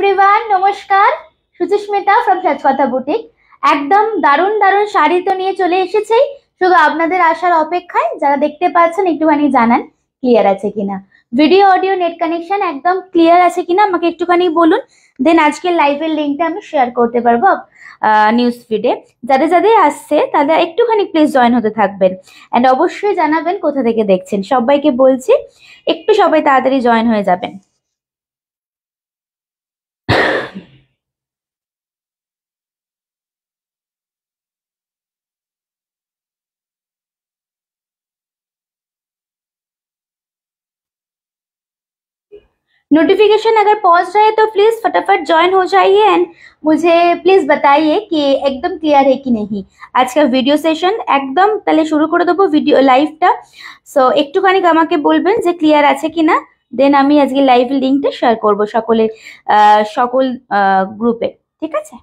Everyone, নমস্কার। Suchismita from Sajkatha boutique. একদম দারুণ দারুণ শাড়ি তো নিয়ে চলে এসেছি, শুধু আপনাদের আসার অপেক্ষায়। যারা দেখতে পাচ্ছেন একটুখানি জানান ক্লিয়ার আছে কিনা, ভিডিও অডিও নেট কানেকশন একদম ক্লিয়ার আছে কিনা আমাকে একটুখানি বলুন। দেন আজকের লাইভের লিঙ্কটা আমি শেয়ার করতে পারবো নিউজ ফিডে। যাদের যাদের আসছে তাদের একটুখানি প্লিজ জয়েন হতে থাকবেন, অ্যান্ড অবশ্যই জানাবেন কোথা থেকে দেখছেন। সবাইকে বলছি একটু সবাই তাড়াতাড়ি জয়েন হয়ে যাবেন। नोटिफिकेशन अगर पहुंच रहे तो प्लीज फटाफट ज्वाइन हो जाइए एंड मुझे प्लीज बताइए कि एकदम क्लियर है कि नहीं। आज का वीडियो सेशन एकदम তাহলে শুরু করে দেবো ভিডিও লাইভটা। সো একটুখানি আমাকে বলবেন যে ক্লিয়ার আছে কিনা, দেন আমি আজকে লাইভ লিংকটা শেয়ার করব সকল গ্রুপে, ঠিক আছে।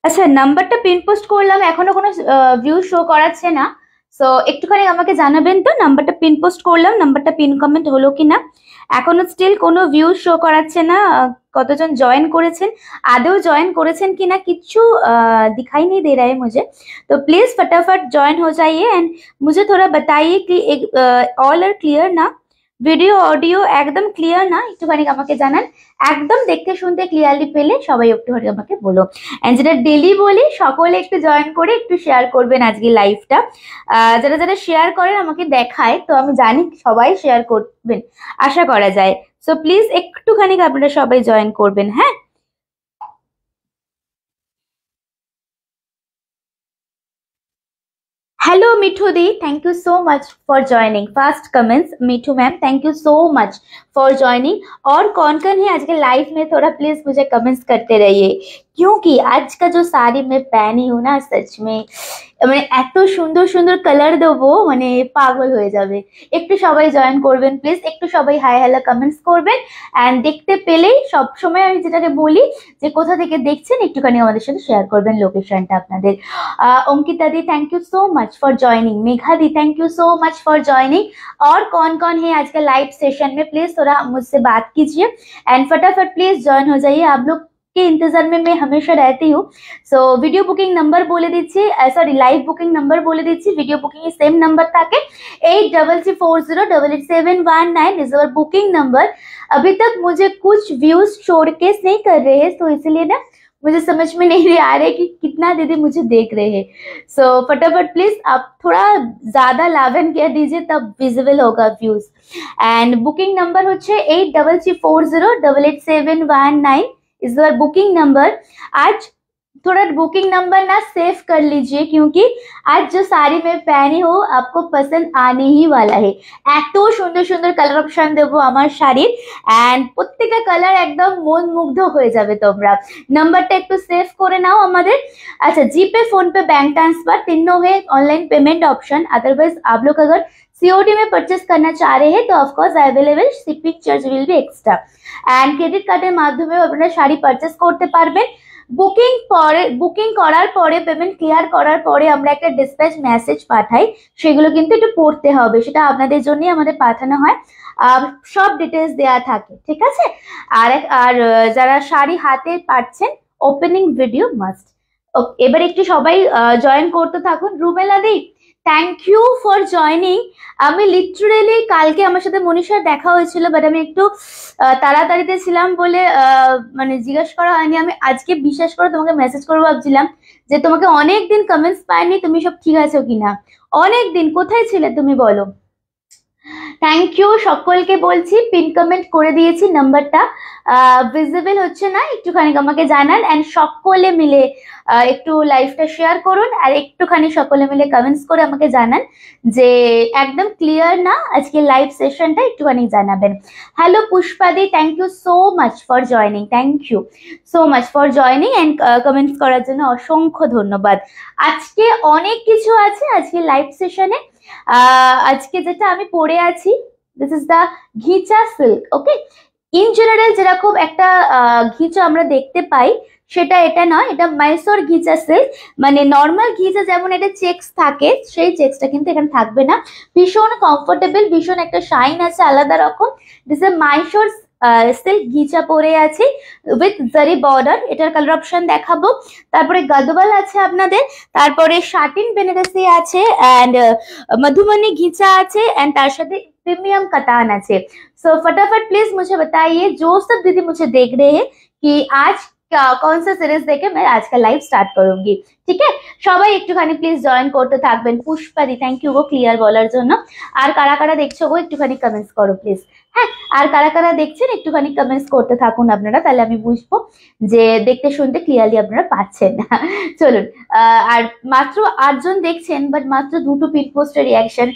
আচ্ছা, নাম্বারটা পিন পোস্ট করলাম, এখনো কোনো ভিউ শো করাচ্ছে না। সো একটুখানি আমাকে জানাবেন তো, নাম্বারটা পিন পোস্ট করলাম, নাম্বারটা পিন কমেন্ট হলো কিনা। এখনো স্টিল কোনো ভিউ শো করাচ্ছে না। কতজন জয়েন করেছেন, আদৌ জয়েন করেছেন কিনা किच्छु दिखाई नहीं दे रहा है मुझे। तो प्लीज फटाफट ज्वाइन हो जाइए एंड मुझे थोड़ा बताइए कि ऑल आर क्लियर ना, ভিডিও অডিও একদম ক্লিয়ার না, একটুখানি আমাকে জানান। একদম দেখতে শুনতে ক্লিয়ারলি পেলে সবাই একটুখানি আমাকে বলো। এন্ড যেটা ডেলি বলি, সকলে একটু জয়েন করে একটু শেয়ার করবেন আজকে লাইভটা। যারা যারা শেয়ার করেন আমাকে দেখায়, তো আমি জানি সবাই শেয়ার করবেন, আশা করা যায়। সো প্লিজ একটুখানি আপনারা সবাই জয়েন করবেন, হ্যাঁ। Hello Mithu Di, thank you so much for joining. First comments, Mithu ma'am, thank you so much for joining. और कौन है आज के लाइव में, थोड़ा प्लीज मुझे कमेंट्स करते रहिए, क्योंकि आज का जो साड़ी मैं पहनी हूँ ना, सच में মানে এত সুন্দর সুন্দর কালার দেবো, মানে পাগল হয়ে যাবে। একটু সবাই জয়েন করবেন প্লিজ, একটু সবাই হাই হ্যালো কমেন্টস করবেন। অ্যান্ড দেখতে পেলেই সব সময় আমি যেটাকে বলি যে কোথা থেকে দেখছেন একটুখানি আমাদের সাথে শেয়ার করবেন লোকেশনটা আপনাদের। Ankita di thank you so much for joining. Megha di thank you so much for joining. और कौन है आज का लाइव सेशन में, प्लीज थोड़ा मुझसे बात कीजिए एंड फटाफट प्लीज ज्वाइन हो जाइए। आप लोग के इंतजार में मैं हमेशा रहती हूँ। सो वीडियो बुकिंग नंबर बोले दीजिए, सॉरी लाइव बुकिंग नंबर बोले दीजिए। वीडियो बुकिंग सेम नंबर था के 8334088719 इज अवर बुकिंग नंबर। अभी तक मुझे कुछ व्यूज शोकेस नहीं कर रहे हैं, तो इसलिए ना मुझे समझ में नहीं आ रहा है कि कितना दीदी मुझे देख रहे हैं। सो फटाफट प्लीज आप थोड़ा ज्यादा लाभन कर दीजिए, तब विजिबल होगा व्यूज। एंड बुकिंग नंबर होच्छे 8334088719 इज योर बुकिंग नंबर। आज थोड़ा बुकिंग नंबर ना सेव कर लीजिए, क्योंकि आज जो साड़ी मैं पहनी हूँ आपको पसंद आने ही वाला है। এত সুন্দর সুন্দর কালার অপশন দেবো আমার শাড়ির, এন্ড প্রত্যেকটা কালার একদম মন মুগ্ধ হয়ে যাবে তোমরা। নাম্বারটা একটু সেভ করে নাও আমাদের। अच्छा, जीपे फोन पे बैंक ट्रांसफर तीनों है ऑनलाइन पेमेंट ऑप्शन। अदरवाइज आप लोग अगर सीओडी में परचेस करना चाह रहे हैं तो of course available, shipping charge will be extra. And credit कार्डेर माध्यमे আপনারা শাড়ি পারচেস করতে পারবেন। বুকিং করার পরে পেমেন্ট ক্লিয়ার করার পরে আমরা একটা ডিসপ্যাচ মেসেজ পাঠাই, সেগুলো কিন্তু একটু পড়তে হবে, সেটা আপনাদের জন্যই আমাদের পাঠানো হয়। সব ডিটেলস দেওয়া থাকে, ঠিক আছে। আর যারা শাড়ি হাতে পাচ্ছেন, ওপেনিং ভিডিও মাস্ট। এবার একটু সবাই জয়েন করতে থাকুন। রুমেলা দি থ্যাংক ইউ ফর জয়নিং। আমি লিটারেলি কালকে আমার সাথে মনীষার দেখা হয়েছিল, বাট আমি একটু তাড়াতাড়িতে ছিলাম বলে মানে জিজ্ঞেস করা হয়নি। আমি আজকে বিশ্বাস করে তোমাকে মেসেজ করবো ভাবছিলাম, যে তোমাকে অনেক দিন কমেন্টস পাইনি, তুমি সব ঠিক আছো কিনা। অনেক দিন কোথায় ছিলে তুমি বলো। থ্যাংক ইউ সকলকে বলছি, পিন কমেন্ট করে দিয়েছি, নাম্বারটা ভিজিবল হচ্ছে না, একটুখানি আমাকে জানান। এন্ড সকলে মিলে একটু লাইভটা শেয়ার করুন আর একটুখানি সকলে মিলে কমেন্টস করে আমাকে জানান যে একদম ক্লিয়ার না আজকে লাইভ সেশনটা, একটুখানি জানাবেন। Hello Pushpadi, thank you so much for joining, thank you so much for joining and comments করার জন্য অসংখ্য ধন্যবাদ। আজকে অনেক কিছু আছে আজকে লাইভ সেশনে। আজকে যেটা আমি পরে আছি, this is the ghicha silk. Okay, in general যেরকম একটা ঘিচা আমরা দেখতে পাই সেটা এটা নয়, এটা মাইসোর ঘিচা সিল্ক। মানে নর্মাল ঘিচা যেমন এটা চেক্স থাকে, সেই চেক্সটা কিন্তু এখানে থাকবে না। ভীষণ কমফোর্টেবল, ভীষণ একটা শাইন আছে আলাদা রকম। দিস ইজ মাইসোর সিল্ক ঘিচা পরে আছি উইথ জারি বর্ডার, এটার কালার অপশন দেখাবো। তারপরে গদওয়াল আছে আপনাদের, তারপরে শাটিন বেনারসি আছে এন্ড মধুবনী ঘিচা আছে एंड তার সাথে प्रीमियम कतान আছে। सो फटाफट प्लीज मुझे बताइए जो सब दीदी मुझे देख रहे हैं कि आज कौन सा सीरीज देखे मैं आज का लाइव स्टार्ट करूंगी। ঠিক আছে, সবাই একটুখানি প্লিজ জয়েন করতে থাকবেন। পুষ্পাদি থ্যাংক ইউ গো ক্লিয়ার বলার জন্য। আর কারা কারা দেখছো গো একটুখানি কমেন্টস করো প্লিজ। হ্যাঁ, আর কারা কারা দেখছেন একটুখানি কমেন্টস করতে থাকুন আপনারা, তাহলে আমি বুঝবো যে দেখতে শুনতে ক্লিয়ারলি আপনারা পাচ্ছেন। চলুন, আর মাত্র 8 জন দেখছেন, বাট মাত্র 2টো পিন পোস্টের রিয়াকশন,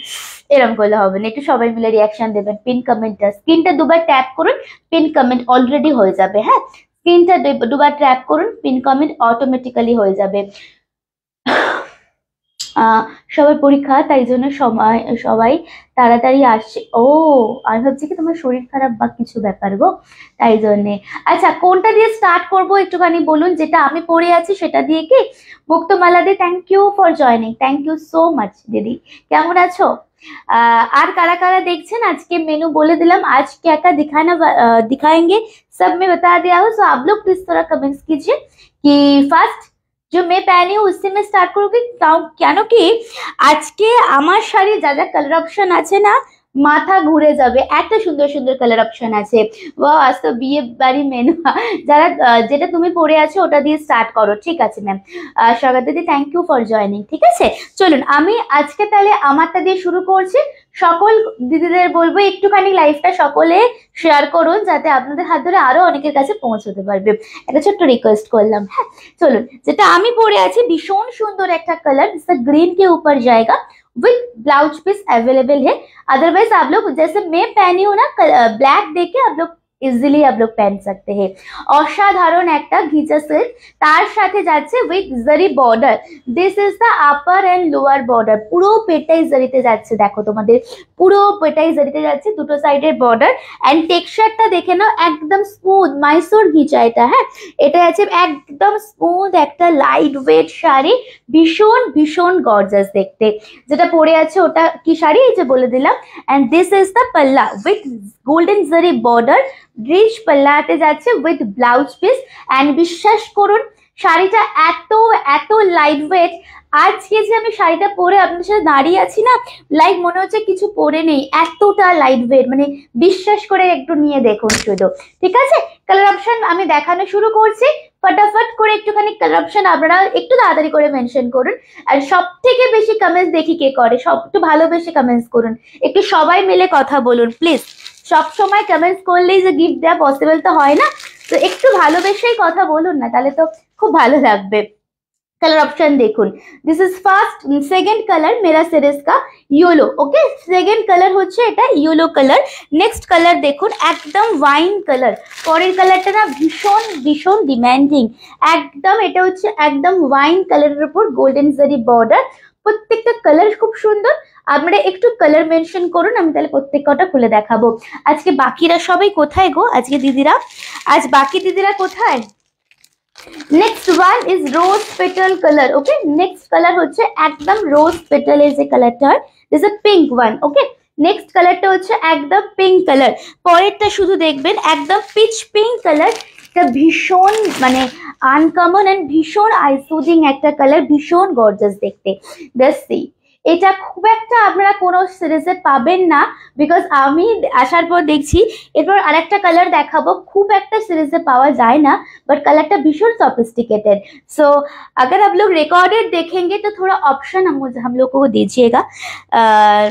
এরকম করলে হবে না, একটু সবাই মিলে রিয়াকশন দেবেন। পিন কমেন্টটা স্ক্রিনটা দুবার ট্যাপ করুন, পিন কমেন্ট অলরেডি হয়ে যাবে। হ্যাঁ, স্ক্রিনটা দুবার ট্যাপ করুন, পিন কমেন্ট অটোমেটিক্যালি হয়ে যাবে। সবার পরীক্ষা, তাই জন্য সবাই তাড়াতাড়ি আসছে। ও, আমি ভাবছি কি তোমার শরীর খারাপ বা কিছু ব্যাপার গো, তাই জন্যে। আচ্ছা, কোনটা দিয়ে স্টার্ট করবো একটুখানি বলুন, যেটা আমি পড়ে আছি সেটা দিয়ে কি? Muktamala di thank you for joining, thank you so much দিদি, কেমন আছো? আর কারা কারা দেখছেন আজকে মেনू बोले दिलम, आज क्या क्या दिखाएंगे सब में बता दिया हो। सो आप लोग प्लीज थोड़ा कमेंट्स कीजिए कि फर्स्ट जो मैं पहनी हूँ उससे मैं स्टार्ट करूँगी। কেন কি আজকে আমার শাড়ি যা যা কালার অপশন আছে না, মাথা ঘুরে যাবে, এত সুন্দর সুন্দর কালার অপশন আছে। ওয়াও, আজ তো বিয়ে বাড়ি মেনু। যারা যেটা তুমি পরে আছো ওটা দিয়ে স্টার্ট করো, ঠিক আছে ম্যাম। স্বাগত দিদি, থ্যাংক ইউ ফর জয়নিং। ঠিক আছে, চলুন আমি আজকে তাহলে আমারটা দিয়ে শুরু করছি। সকল দিদিদের বলবো একটুখানি লাইভটা সকলে শেয়ার করুন, যাতে আপনাদের হাত ধরে আরো অনেকের কাছে পৌঁছতে পারবে, একটা ছোট্ট রিকোয়েস্ট করলাম। হ্যাঁ, চলুন, যেটা আমি পরে আছি ভীষণ সুন্দর একটা কালার, গ্रीन के ऊपर जाएगा विथ ब्लाउज पीस अवेलेबल है। अदरवाइज आप लोग जैसे मैं पहनी हूँ ना, ब्लैक देके आप लोग इजिली आप लोग पहन सकते हैं। অসাধারণ একটা ঘিচা সিল্ক, তার সাথে যাচ্ছে with zari border. This is the upper and lower border, পুরো পেটাই জারিতে যাচ্ছে। দেখো তোমাদের পুরো পেটাই জারিতে যাচ্ছে, দুটো সাইডের বর্ডার। এন্ড টেক্সচারটা দেখে নাও, একদম স্মুথ মাইসোর ঘিচা এটা। হ্যাঁ, এটা আছে একদম স্মুথ একটা লাইট ওয়েট শাড়ি, ভীষণ ভীষণ গর্জাস দেখতে। যেটা পরে আছে ওটা কি শাড়ি, এই যে বলে দিলাম। And this is the palla with golden জারি বর্ডার, রিচ পাল্লাতে যাচ্ছে উইথ ব্লাউজ পিস। এন্ড বিশ্বাস করুন শাড়িটা এত এত লাইট ওয়েট। আজকে যে আমি শাড়িটা পরে আপনাদের সাথে দাঁড়িয়ে আছি না, লাইক মনে হচ্ছে কিছু পরে নেই, এতটা লাইট ওয়েট। মানে বিশ্বাস করে একটু নিয়ে দেখুন শুধু। ঠিক আছে, কালার অপশন আমি দেখানো শুরু করছি। ফটাফট করে একটুখানি কালার অপশন আপনারা একটু তাড়াতাড়ি করে মেনশন করুন। আর সব থেকে বেশি কমেন্টস দেখি কে করে, সব একটু ভালোবেসে কমেন্টস করুন, একটু সবাই মিলে কথা বলুন প্লিজ। সব সময় কমেন্টস করলেই যে গিফট দেওয়া পসিবল তো হয় না, তো একটু ভালোবেসেই কথা বলুন না, তাহলে তো খুব ভালো লাগবে। कलर ऑप्शन देखुन, this is first second colour मेरा सीरीज का येलो। ओके, सेकेंड कलर হচ্ছে এটা येलो कलर। नेक्स्ट कलर দেখুন একদম ওয়াইন কালার, পরের কালারটা না ভীষণ ভীষণ ডিমান্ডিং একদম। এটা হচ্ছে একদম ওয়াইন কালারের উপর গোল্ডেন জারি বর্ডার, প্রত্যেকটা কালার খুব সুন্দর। আপনারা একটু কালার মেনশন করুন, আমি তাহলে প্রত্যেকটা খুলে দেখাবো। আজকে বাকিরা সবাই কোথায় গো, আজকে দিদিরা, আজ বাকি দিদিরা কোথায়? Next one is rose petal colour. Okay, next colour হচ্ছে একদম রোজ পেটালের যে কালারটা, this is pink one. Okay, next কালারটা হচ্ছে একদম পিঙ্ক কালার, পরেরটা শুধু দেখবেন একদম পিচ পিঙ্ক কালার। এটা ভীষণ মানে আনকমন এন্ড ভীষণ আই সুদিং একটা কালার, ভীষণ গর্জাস দেখতে। জাস্ট সি, এটা খুব একটা আপনারা কোনো সিরিজে পাবেন না, বিকজ আমি আসার পর দেখছি। এরপর আরেকটা কালার দেখাবো, খুব একটা সিরিজে পাওয়া যায় না, बट कलर भीषण सॉफिस्टिकेटेड। सो अगर आप लोग रिकॉर्डेड देखेंगे तो थोड़ा ऑप्शन हम लोग को दीजिएगा,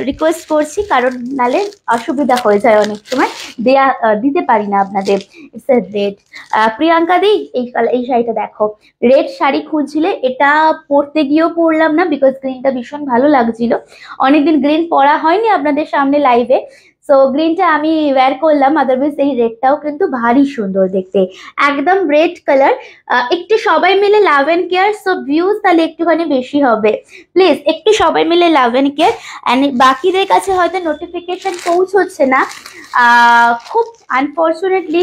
रिक्वेस्ट করছি, কারণ নালে অসুবিধা হয়ে যায় অনেক সময়, দেয়া দিতে পারি না আপনাদের। It's a red. Priyanka di এই শাড়িটা দেখো, রেড শাড়ি খুঁজছিলে, এটা পরতে গিয়েও পরলাম না, বিকজ গ্রিনটা ভীষণ ভালো লাগছিল। অনেকদিন গ্রিন পরা হয়নি আপনাদের সামনে লাইভে, সো গ্রিনটা আমি ওয়্যার করলাম। আদারওয়াইজ এই রেডটাও কিন্তু ভারী সুন্দর দেখতে, একদম রেড কালার। একটু সবাই মিলে love and care, so views তাহলে একটুখানি বেশি হবে, প্লিজ একটু সবাই মিলে লাভ এন্ড কেয়ার। অ্যান্ড বাকিদের কাছে হয়তো নোটিফিকেশন পৌঁছচ্ছে না, খুব আনফর্চুনেটলি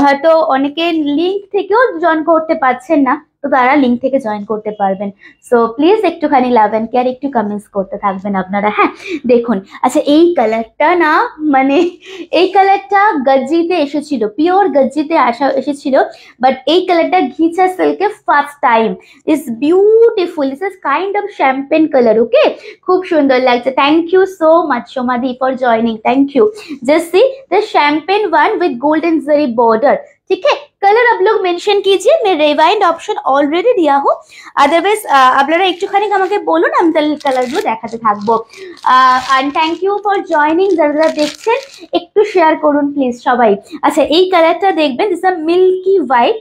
হয়তো অনেকে লিঙ্ক থেকেও জয়েন করতে পারছেন না, তো তারা লিঙ্ক থেকে জয়েন করতে পারবেন। সো প্লিজ একটুখানি লাভ এন্ড কেয়ার, একটু কমেন্টস করতে থাকবেন আপনারা। হ্যাঁ দেখুন, আচ্ছা এই কালারটা না, মানে এই কালারটা গজ্জিতে এসেছিল, পিওর গজ্জিতে এসেছিল, বাট এই কালারটা ঘিচা সিল্কে first time. Is beautiful, this is kind of champagne colour. Okay, খুব সুন্দর লাগছে। Thank you so much Somadi for joining, thank you. Just see the champagne one with golden zari border, ठीक है। कलर आप लोग मेंशन कीजिए, मैं रिवाइंड ऑप्शन ऑलरेडी दिया हूँ, अदरवाइज আপনারা একটুখানি আমাকে বলুন, আমি তাহলে কালারগুলো দেখাতে থাকবো। And thank you for joining, যারা যারা দেখছেন একটু শেয়ার করুন প্লিজ সবাই। আচ্ছা এই কালারটা দেখবেন, দিস আ মিল্কি হোয়াইট,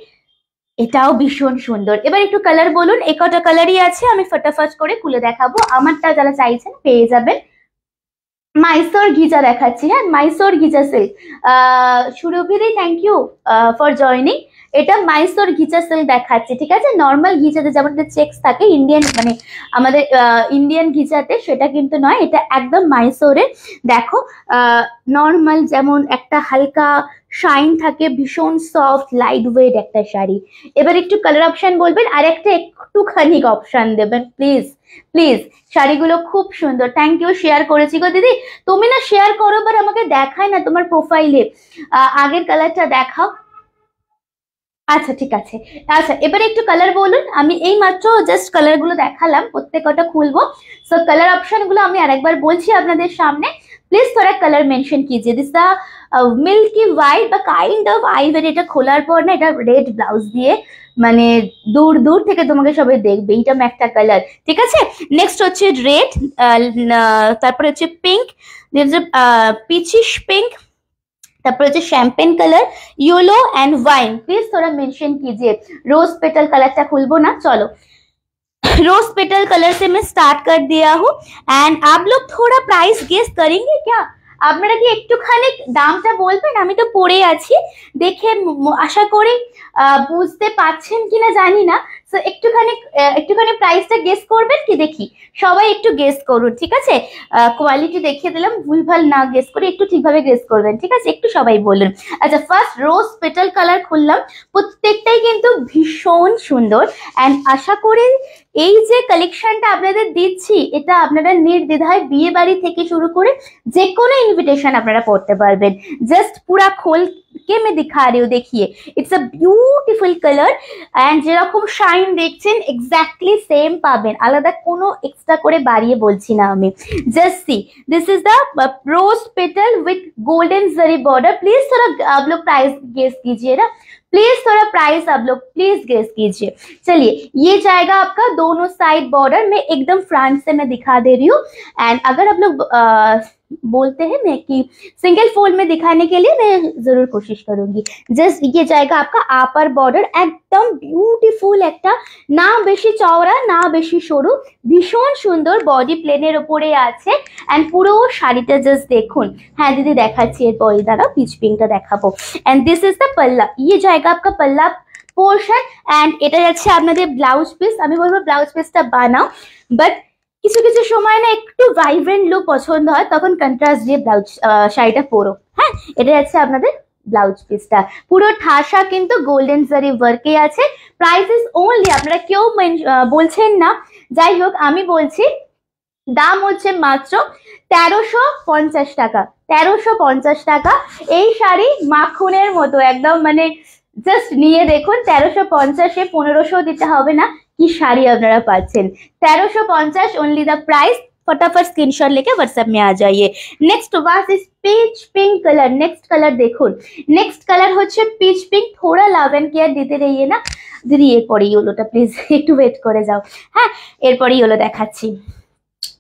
এটাও ভীষণ সুন্দর। এবার একটু কালার বলুন, এই কটা কালারই আছে, আমি ফটাফট করে খুলে দেখাবো। আমারটা যারা চাইছেন পেয়ে যাবেন। মাইসোর ঘিচা দেখাচ্ছি, হ্যাঁ Mysore ghicha silk. Surabhidi thank you for joining. এটা মাইসোর ঘিচা সিল্ক দেখাচ্ছি, ঠিক আছে। নর্মাল ঘিচাতে যেমন চেক্স থাকে ইন্ডিয়ান, মানে আমাদের ইন্ডিয়ান ঘিচাতে, সেটা কিন্তু নয়, এটা একদম মাইসোরের। দেখো নর্মাল যেমন একটা হালকা শাইন থাকে, ভীষণ সফট লাইট ওয়েট একটা শাড়ি। এবার একটু কালার অপশন বলবেন, আর একটা একটুখানি অপশন দেবেন প্লিজ প্লিজ। শাড়িগুলো খুব সুন্দর, থ্যাংক ইউ। শেয়ার করেছি গো দিদি, তুমি না শেয়ার করো, বাট আমাকে দেখায় না তোমার প্রোফাইলে। আগের কালারটা দেখাও। আচ্ছা ঠিক আছে। আচ্ছা এবারে একটু কালার বলুন, আমি এই মাত্র জাস্ট কালারগুলো দেখালাম, প্রত্যেকটা খুলবো। সো কালার অপশনগুলো আমি আরেকবার বলছি আপনাদের সামনে, প্লিজ थोड़ा कलर मेंशन कीजिए। दिस द मिल्की व्हाइट বা কাইন্ড অফ আইভরি। এটা খোলার পর না, এটা রেড ব্লাউজ দিয়ে, মানে দূর দূর থেকে তোমাকে সবাই দেখবে, এইটা একটা কালার, ঠিক আছে। নেক্সট হচ্ছে রেড, তারপরে হচ্ছে পিঙ্ক, পিচিশ পিঙ্ক, তারপরে হচ্ছে champagne colour, yellow and wine. Please थोड़ा मेंशन कीजिए। रोज पेटल कलरটা খুলবো না, চলো। रोज पेटल कलर से मैं स्टार्ट कर दिया हूँ, एंड आप लोग थोड़ा प्राइस गेस करेंगे क्या? আপনারা কি একটুখানি দামটা বলবেন? আমি তো পড়ে আছি, দেখে আশা করি বুঝতে পারছেন কিনা জানি না। সো একটুখানি প্রাইসটা গেস করবেন কি? দেখি সবাই একটু গেস করুন, ঠিক আছে। কোয়ালিটি দেখিয়ে দিলাম, ভুলভাল না গেস করে একটু ঠিকভাবে গেস করবেন, ঠিক আছে। একটু সবাই বলুন। আচ্ছা ফার্স্ট রোজ পেটাল কালার খুললাম, প্রত্যেকটাই কিন্তু ভীষণ সুন্দর। অ্যান্ড আশা করি এই যে কালেকশনটা আপনাদের দিচ্ছি, এটা আপনারা নির্দ্বিধায় বিয়ে বাড়ি থেকে শুরু করে যে কোনো ইনভিটেশন আপনারা করতে পারবেন। জাস্ট পুরা খোল के मैं दिखा रही हूँ, देखिए it's a beautiful colour, and যেরকম শাইন দেখছেন এক্স্যাক্টলি সেম পাবেন, আলাদা কোনো এক্সট্রা করে বাড়িয়ে বলছি না আমি। Just see this is the rose petal with golden zari border. Please थोड़ा आप लोग प्राइस गेस कीजिए ना, प्लीज थोड़ा प्राइस आप लोग प्लीज गेस कीजिए। चलिए ये जाएगा आपका दोनों साइड बॉर्डर में, एकदम फ्रंट से मैं दिखा दे रही हूँ। एंड अगर आप लोग बोलते हैं मैं कि सिंगल फोल्ड में दिखाने के लिए मैं जरूर कोशिश करूंगी। जस्ट ये जाएगा आपका आपर बॉर्डर, एकदम ब्यूटीफुल একটা, না বেশি চওড়া না বেশি সরু, ভীষণ সুন্দর। বডি প্লেনের উপরে আছে, এন্ড পুরো শাড়িটা জাস্ট দেখুন। হ্যাঁ দিদি দেখাচ্ছি, এরপর দাঁড়াও পিচ পিঙ্কটা দেখাবো। এন্ড দিস ইজ দ্য पल्ला, ये जाएगा आपका पल्ला पोर्शन, एंड এটা যাচ্ছে আপনাদের ব্লাউজ পিস। আমি বলবো ব্লাউজ পিসটা বানাও, বাট কিছু কিছু সময় না একটু ভাইব্রেন্ট লুক পছন্দ হয়, তখন কন্ট্রাস্ট দিয়ে ব্লাউজ শাড়িটা পরো। হ্যাঁ এটা যাচ্ছে আপনাদের ব্লাউজ পিসটা, পুরো ঠাসা কিন্তু গোল্ডেন জারি ওয়ার্কে আছে। প্রাইস ইজ ওনলি, আপনারা কেউ বলছেন না, যাই হোক আমি বলছি, দাম হচ্ছে মাত্র 1350 টাকা। 1350 টাকা। এই শাড়ি মাখনের মতো একদম, মানে জাস্ট নিয়ে দেখুন, 1350 এ 1500 দিতে হবে না, কি শাড়ি আপনারা পাচ্ছেন। 1350 অনলি দ্য প্রাইস, फटाफट स्क्रीनशॉट लेके व्हाट्सएप में आ जाइए। Next was is peach pink colour. Next colour देखুন, नेक्स्ट कलर হচ্ছে পিচ পিঙ্ক। थोड़ा লাভ এন্ড কেয়ার দিতে রইয়ে না দিদি। এরপরে ইয়েলোটা প্লিজ একটু ওয়েট করে যাও। হ্যাঁ, এরপরে ইয়েলো দেখাচ্ছি।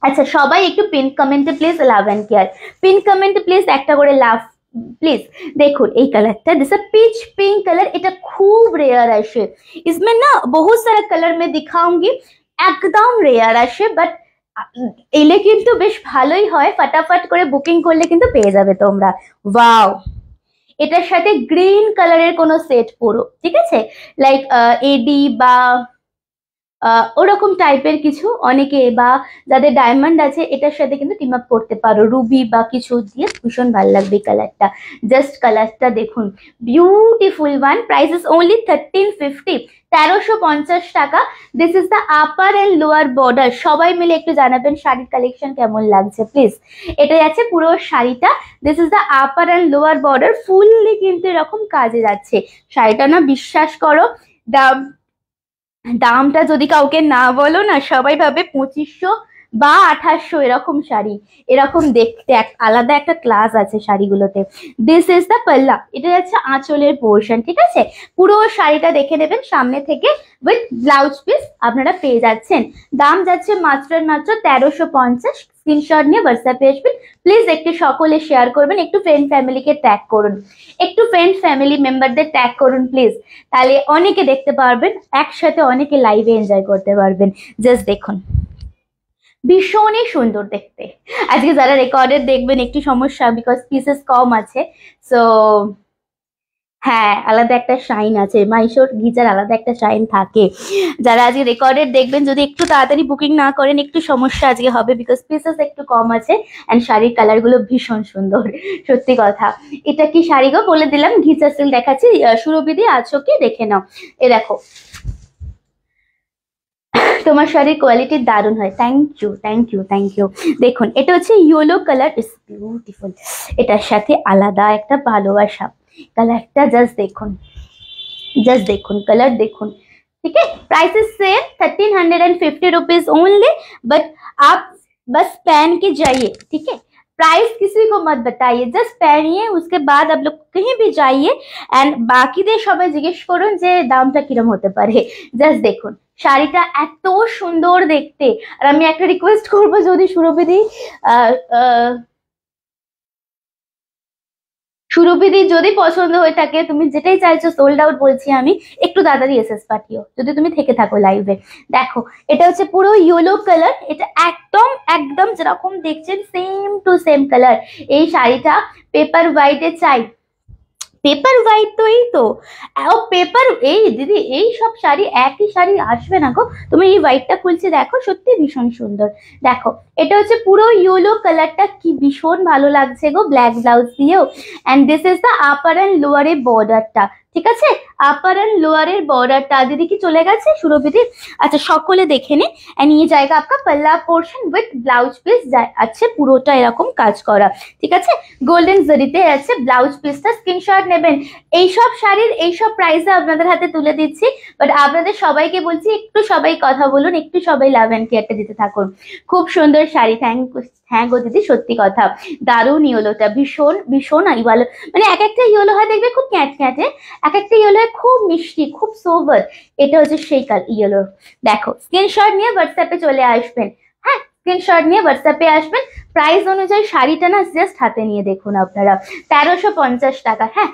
আচ্ছা, সবাই একটু পিন কমেন্টে please love and care, pin কমেন্টে প্লিজ একটা করে লাভ प्लीज। देखो এই কালারটা, दिस पीच पिंक कलर, এটা খুব রেয়ার আসে। इसमें ना बहुत सारा कलर में दिखाऊंगी, একদম রেয়ার আসে, বাট এলে কিন্তু বেশ ভালোই হয়। ফটাফট করে বুকিং করলে কিন্তু পেয়ে যাবে তোমরা। ওয়াও, এটার সাথে গ্রিন কালারের কোনো সেট পরো, ঠিক আছে, লাইক এডি বা ওরকম টাইপের কিছু, অনেকে বা যাদের ডায়মন্ড আছে এটার সাথে কিন্তু টিম আপ করতে পারো, রুবি বা কিছু দিয়ে ভীষণ ভালো লাগবে কালারটা। জাস্ট কালারটা দেখুন, beautiful one. Price is only 1350, 1350 টাকা। This is the upper and lower border. সবাই মিলে একটু জানাবেন শাড়ির কালেকশন কেমন লাগছে প্লিজ। এটা যাচ্ছে পুরো শাড়িটা। This is the upper and lower border, fully কিন্তু এরকম কাজে যাচ্ছে শাড়িটা। না বিশ্বাস করো, দামটা যদি কাউকে না বলো না, সবাই ভাবে 2500 বা 2800 এরকম শাড়ি। এরকম দেখতে আলাদা একটা ক্লাস আছে শাড়িগুলোতে। দিস ইজ দ্য পাল্লা, এটা যাচ্ছে আঁচলের পোর্শন, ঠিক আছে। পুরো শাড়িটা দেখে নেবেন সামনে থেকে, উইথ ব্লাউজ পিস আপনারা পেয়ে যাচ্ছেন। দাম যাচ্ছে মাত্র 1350। স্ক্রিনশট নিয়ে হোয়াটসঅ্যাপে আসবেন প্লিজ। একটু সকলে শেয়ার করবেন, একটু ফ্রেন্ড ফ্যামিলিকে ট্যাগ করুন, একটু ফ্রেন্ড ফ্যামিলি মেম্বারদের ট্যাগ করুন প্লিজ, তাহলে অনেকে দেখতে পারবেন, একসাথে অনেকে লাইভে এনজয় করতে পারবেন। জাস্ট দেখুন, ভীষণই সুন্দর দেখতে। আজকে যারা রেকর্ডেড দেখবেন একটু সমস্যা, বিকজ পিসেস কম আছে। সো হ্যাঁ, আলাদা একটা শাইন আছে, মাইশোর গিজার আলাদা একটা শাইন থাকে। যারা আজকে রেকর্ডেড দেখবেন যদি একটু তাড়াতাড়ি বুকিং না করেন একটু সমস্যা আজকে হবে, বিকজ পিসেস একটু কম আছে অ্যান্ড শাড়ির কালারগুলো ভীষণ সুন্দর, সত্যি কথা। এটা কি শাড়ি গো বলে দিলাম, ঘিচা সিল দেখাচ্ছি। সুরভিদি আছো কি দেখে নাও। এ দেখো, তোমার শাড়ির কোয়ালিটি দারুণ হয়। Thank you, thank you, thank you. দেখুন, এটা হচ্ছে ইয়েলো কালার, ইজ বিউটিফুল। এটার সাথে আলাদা একটা ভালোবাসা। কালারটা জাস্ট দেখুন, জাস্ট দেখুন, কালার দেখুন, ठीक है। Price is same 1350 rupees only, but आप बस पहन के जाइए, ठीक है। प्राइस किसी को मत बताइए, जस्ट पहनिए, उसके बाद आप लोग कहीं भी जाइए एंड বাকিদের সবাই জিজ্ঞেস করুন যে দামটা কিরকম হতে পারে। জাস্ট দেখুন, শাড়িটা এত সুন্দর দেখতে। আর আমি একটা রিকোয়েস্ট করবো, যদি সুরভিদি যদি পছন্দ হয়ে থাকে, তুমি যেটাই চাইছো সোল্ড আউট বলছি আমি, একটু তাড়াতাড়ি এসএস পাঠিও যদি তুমি থেকে থাকো লাইভে। দেখো, এটা হচ্ছে পুরো ইয়েলো কালার, এটা একদম একদম যেরকম দেখছেন সেম টু সেম কালার। এই শাড়িটা পেপার হোয়াইটে চাই, পেপার হোয়াইট তো এই তো পেপার, এই দিদি এই সব শাড়ি একই শাড়ি আসবে না গো। তুমি এই হোয়াইটটা খুলছে দেখো, সত্যি ভীষণ সুন্দর। দেখো, এটা হচ্ছে পুরো ইয়েলো কালারটা, কি ভীষণ ভালো লাগছে গো ব্ল্যাক ব্লাউজ দিয়েও। And this is the upper and লোয়ারের বর্ডারটা, ঠিক আছে। আপার অ্যান্ড লোয়ারের বর্ডারটা দিদি কি চলে গেছে সুরভিদি? আচ্ছা, সকলে দেখে নে। এন্ড ये जाएगा आपका पल्ला पोर्शन विथ ब्लाउज পিস আছে, পুরোটা এরকম কাজ করা, ঠিক আছে। গোল্ডেন জরিতে আছে ব্লাউজ পিসটা। স্ক্রিনশট নেবেন। এইসব শাড়ির এইসব প্রাইসে আপনাদের হাতে তুলে দিচ্ছি, বাট আপনাদের সবাইকে বলছি একটু সবাই কথা বলুন, একটু সবাই লাভ অ্যান্ড কেয়ারটা দিতে থাকুন। খুব সুন্দর শাড়ি, হ্যাঁ গো দিদি, সত্যি কথা, দারুণ ইয়েলোটা, ভীষণ ভীষণ ভালো। মানে এক একটা ইয়েলো হয় দেখবে খুব ক্যাট ক্যাটে, এক একটা ইয়েলো হয় খুব মিষ্টি, খুব সোবার। এটা হচ্ছে সেই ইয়েলো। দেখো, স্ক্রিনশট নিয়ে হোয়াটসঅ্যাপে চলে আসবেন। হ্যাঁ, স্ক্রিনশট নিয়ে হোয়াটসঅ্যাপে আসবেন। প্রাইস অনুযায়ী শাড়িটা না জাস্ট হাতে নিয়ে দেখুন আপনারা, 1350 টাকা। হ্যাঁ,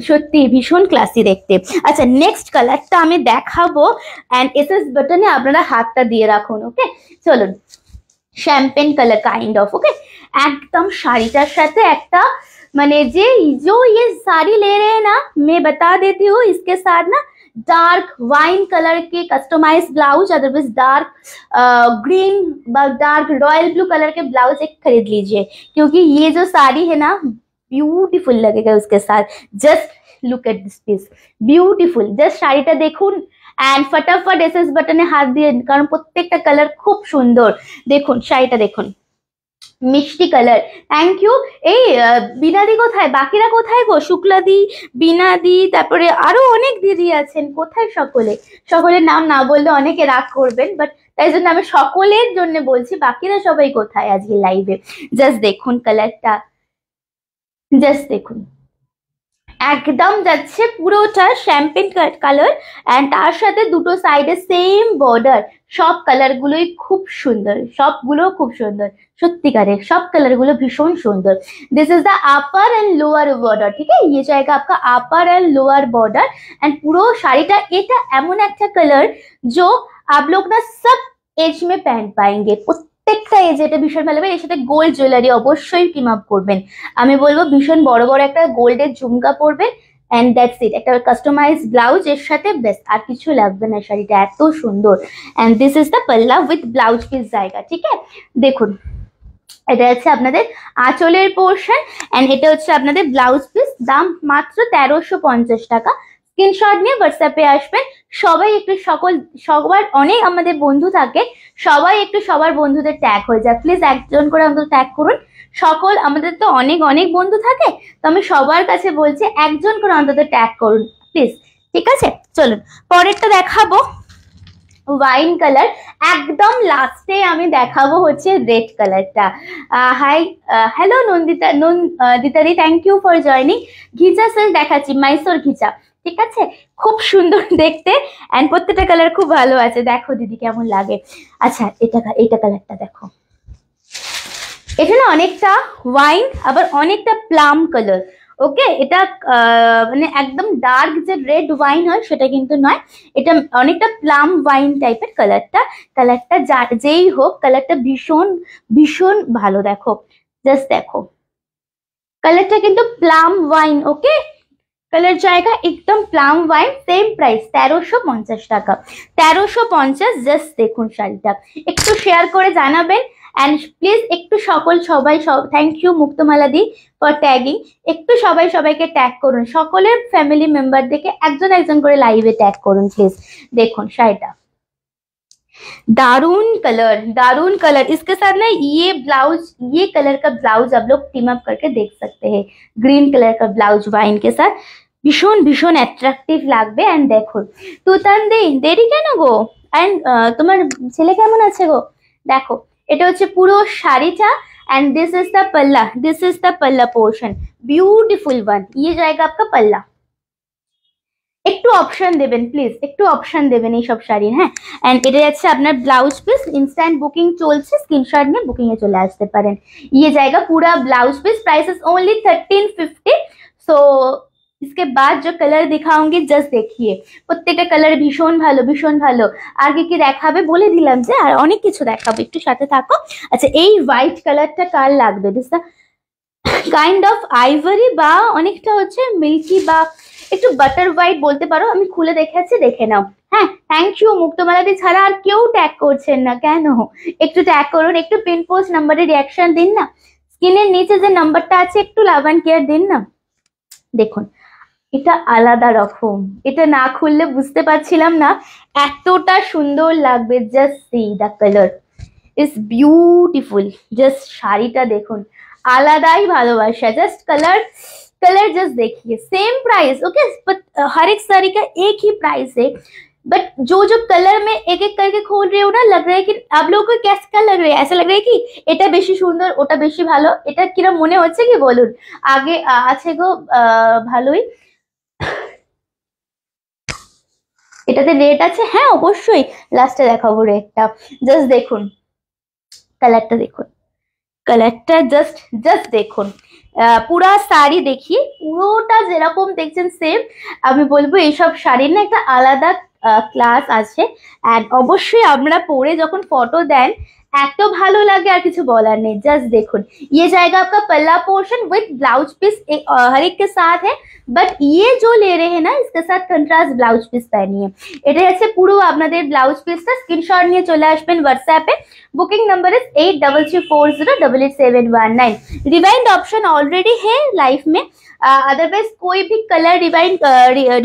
সত্যি ভীষণ ক্লাসি দেখতে। আচ্ছা, নেক্সট কালারটা আমি দেখাবো অ্যান্ড এসএস বাটনে আপনারা হাতটা দিয়ে রাখুন। ওকে, চলুন। Champagne colour kind of, okay. एकदम শাড়িটার সাথে একটা মানে जो ये साड़ी ले रहे हैं ना, मैं बता देती हूँ, इसके साथ ना डार्क वाइन कलर के customise blouse, otherwise dark green dark royal blue colour के ब्लाउज एक खरीद लीजिए, क्योंकि ये जो साड़ी है ना ब्यूटीफुल लगेगा उसके साथ। Just look at this piece, beautiful. Just শাড়িটা দেখুন অ্যান্ড ফটাফট এসএস বাটনে হাত দিয়ে, কারণ প্রত্যেকটা কালার খুব সুন্দর। দেখুন শাড়িটা দেখুন, মিষ্টি কালার, থ্যাংক ইউ। এই বিনাদি কোথায়, বাকিরা কোথায় গো? শুক্লাদি, বিনাদি, তারপরে আরো অনেক দিদি আছেন, কোথায় সকলে? সকলের নাম না বললে অনেকে রাগ করবেন, বাট তাই জন্য আমি সকলের জন্য বলছি, বাকিরা সবাই কোথায় আজকে লাইভে? জাস্ট দেখুন কালারটা, জাস্ট দেখুন, একদম যাচ্ছে পুরোটা শ্যাম্পেন কালার, এন্ড তার সাথে দুটো সাইডে সেম বর্ডার। সব কালার গুলোই খুব সুন্দর, সবগুলো খুব সুন্দর, সত্যিকারের সব কালার গুলো ভীষণ সুন্দর। This is the upper and lower border, ठीक है, ये जाएगा आपका अपर एंड लोअर बॉर्डर। एंड পুরো শাড়িটা এটা এমন একটা কালার जो आप लोग ना सब एज में पहन पाएंगे, প্রত্যেকটা এজে এটা ভীষণ ভালো হবে। এর সাথে গোল্ড জুয়েলারি অবশ্যই টিম আপ করবেন, আমি বলবো ভীষণ বড় বড় একটা গোল্ডের ঝুমকা পরবেন, এন্ড দ্যাটস ইট। একটা কাস্টমাইজ ব্লাউজ এর সাথে, বেস্ট আর কিছু লাগবে না, শাড়িটা এত সুন্দর। And this is the palla with blouse piece জায়গা, ঠিক আছে। দেখুন এটা হচ্ছে আপনাদের আঁচলের পোর্শন, এন্ড এটা হচ্ছে আপনাদের ব্লাউজ পিস, দাম মাত্র 1350 টাকা। স্ক্রিনশট নিয়ে হোয়াটসঅ্যাপে আসবেন। সবাই একটু সবার অনেক আমাদের বন্ধু থাকে, সবাই একটু সবার বন্ধুদের ট্যাগ হয়ে যায়, প্লিজ একজন করে অন্তত ট্যাগ করুন। সকল আমাদের তো অনেক অনেক বন্ধু থাকে, তো আমি সবার কাছে বলছি একজন করে অন্তত ট্যাগ করুন প্লিজ, ঠিক আছে। চলুন পরেরটা দেখাবো, ওয়াইন কালার। একদম লাস্টে আমি দেখাবো হচ্ছে রেড কালারটা। Hi, hello Nanditadi, thank you for joining. Ghicha sale দেখাচ্ছি, মাইসোর ঘিচা, ঠিক আছে, খুব সুন্দর দেখতে, এন্ড প্রত্যেকটা কালার খুব ভালো আছে। দেখো দিদি কেমন লাগে। আচ্ছা এটা কালারটা দেখো, এটা না অনেকটা ওয়াইন আবার অনেকটা প্লাম কালার, ওকে। এটা মানে একদম ডার্ক যে রেড ওয়াইন হয় সেটা কিন্তু নয়, এটা অনেকটা প্লাম ওয়াইন টাইপের কালারটা। কালারটা যেই হোক, কালারটা ভীষণ ভীষণ ভালো। দেখো জাস্ট দেখো, কালারটা কিন্তু প্লাম ওয়াইন, ওকে। কালার জায়গা একদম প্লাম ওয়াইন, সেম প্রাইস 1350 টাকা, 1350। জাস্ট দেখুন শাড়িটা, একটু শেয়ার করে জানাবেন, এন্ড প্লিজ একটু সবাই thank you Muktamala di for tagging. একটু সবাইকে ট্যাগ করুন, সকলের ফ্যামিলি মেম্বার দেখে একজন একজন করে লাইভে ট্যাগ করুন প্লিজ। দেখুন শাড়িটা दारून कलर, इसके साथ ना ये ब्लाउज, ये कलर का ब्लाउज आप लोग टीम अप करके देख सकते हैं, ग्रीन कलर का ब्लाउज वाइन के साथ ভীষণ ভীষণ অ্যাট্রাকটিভ লাগবে। এন্ড দেখুন তুতান দেরি কেন গো, এন্ড তোমার ছেলে কেমন আছে গো? দেখো এটা হচ্ছে পুরো শাড়িটা, एंड दिस इज द पल्ला पोर्शन, ब्यूटीफुल वन। ये जाएगा आपका पल्ला। একটু অপশন দেবেন প্লিজ, একটু অপশন দেবেন এই সব শাড়ির, হ্যাঁ। এন্ড এটা যাচ্ছে আপনার ব্লাউজ পিস, ইনস্ট্যান্ট বুকিং চলছে, স্ক্রিনশট নিয়ে বুকিং এ চলে আসতে পারেন। ये जाएगा पूरा blouse piece, price is only 1350। So इसके बाद जो कलर दिखाऊंगी जस्ट देखिए, প্রত্যেকটা কালার ভীষণ ভালো ভীষণ ভালো। আগে কি দেখাবে বলে দিলাম যে আর অনেক কিছু দেখাবো, একটু সাথে থাকো। আচ্ছা এই হোয়াইট কালারটা কার লাগবে? দিস কাইন্ড অফ আইভরি বা অনেকটা হচ্ছে মিল্কি বা একটু বাটার হোয়াইট বলতে পারো, আমি খুলে দেখাচ্ছি, দেখে নাও। হ্যাঁ থ্যাংক ইউ মুক্তমালাদি ছাড়া আর কেউ ট্যাগ করছেন না কেন? একটু ট্যাগ করুন, একটু পিন পোস্ট নাম্বারে রিয়াকশন দিন না, স্ক্রিনের নিচে যে নাম্বারটা আছে একটু লাভ অ্যান্ড কেয়ার দিন না। দেখুন এটা আলাদা রকম, এটা না খুললে বুঝতে পারছিলাম না এতটা সুন্দর লাগবে। Just see the colour is beautiful, just শাড়িটা দেখুন, আলাদাই ভালোবাসা। জাস্ট কালার जस्ट देखिए, सेम प्राइस, ओके, हर एक साड़ी का एक ही प्राइस है, बट जो कलर में एक एक करके खोल रही हूँ ना, लग रहा है कि आप लोगों को कैसा लग रहा है, ऐसा लग रहा है कि এটা বেশি সুন্দর ওটা বেশি ভালো, এটা কিরম মনে হচ্ছে কি বলুন? আগে আছে গো ভালোই, এটাতে রেট আছে, হ্যাঁ অবশ্যই লাস্টে দেখাবো রেটটা। জাস্ট দেখুন কালারটা, দেখুন কালারটা, জাস্ট দেখুন পুরা শাড়ি দেখিয়ে, পুরোটা যেরকম দেখছেন সেম। আমি বলবো এইসব শাড়ির না একটা আলাদা ক্লাস আছে, এন্ড অবশ্যই আমরা পরে যখন ফটো দেন এত ভালো লাগে আর কিছু বলার নেই। জাস্ট দেখুন ये जाएगा आपका पल्ला पोर्शन विद ब्लाउज पीस हर एक के साथ है, बट ये जो ले रहे हैं ना इसके साथ कंट्रास्ट ब्लाउज पिस पहनिए। এটা হচ্ছে পুরো আপনাদের ব্লাউজ পিসটা, স্ক্রিনশট নিয়ে চলে আসবেন হোয়াটসঅ্যাপে। Booking number is 8340888719। Rewind option already है लाइफ में, अदरवाइज कोई भी कलर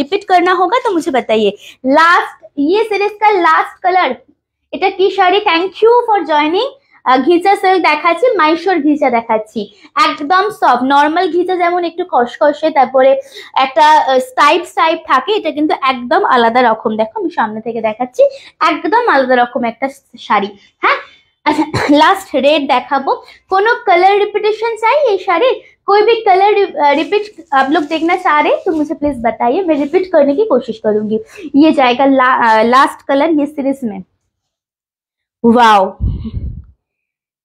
रिपीट करना होगा तो मुझे बताइए। लास्ट ये सीरीज का लास्ट कलर, এটা কি sari? Thank you for joining. Ghicha silk দেখাচ্ছি, মাইশোর ঘিচা দেখাচ্ছি, একদম সফট। নর্মাল ঘিচা যেমন একটু খসখসে, তারপরে একটা স্টাইপ স্টাইপ থাকে, এটা কিন্তু একদম আলাদা রকম। দেখো আমি সামনে থেকে দেখাচ্ছি, একদম আলাদা রকম একটা শাড়ি। হ্যাঁ, अच्छा लास्ट रेड देखाबो। कोनो कलर रिपीटेशन चाहिए शाड़ी, कोई भी कलर रिपीट आप लोग देखना चाह रहे हैं तो मुझे प्लीज बताइए, मैं रिपीट करने की कोशिश करूंगी। ये जाएगा लास्ट कलर ये सीरीज में। वाओ,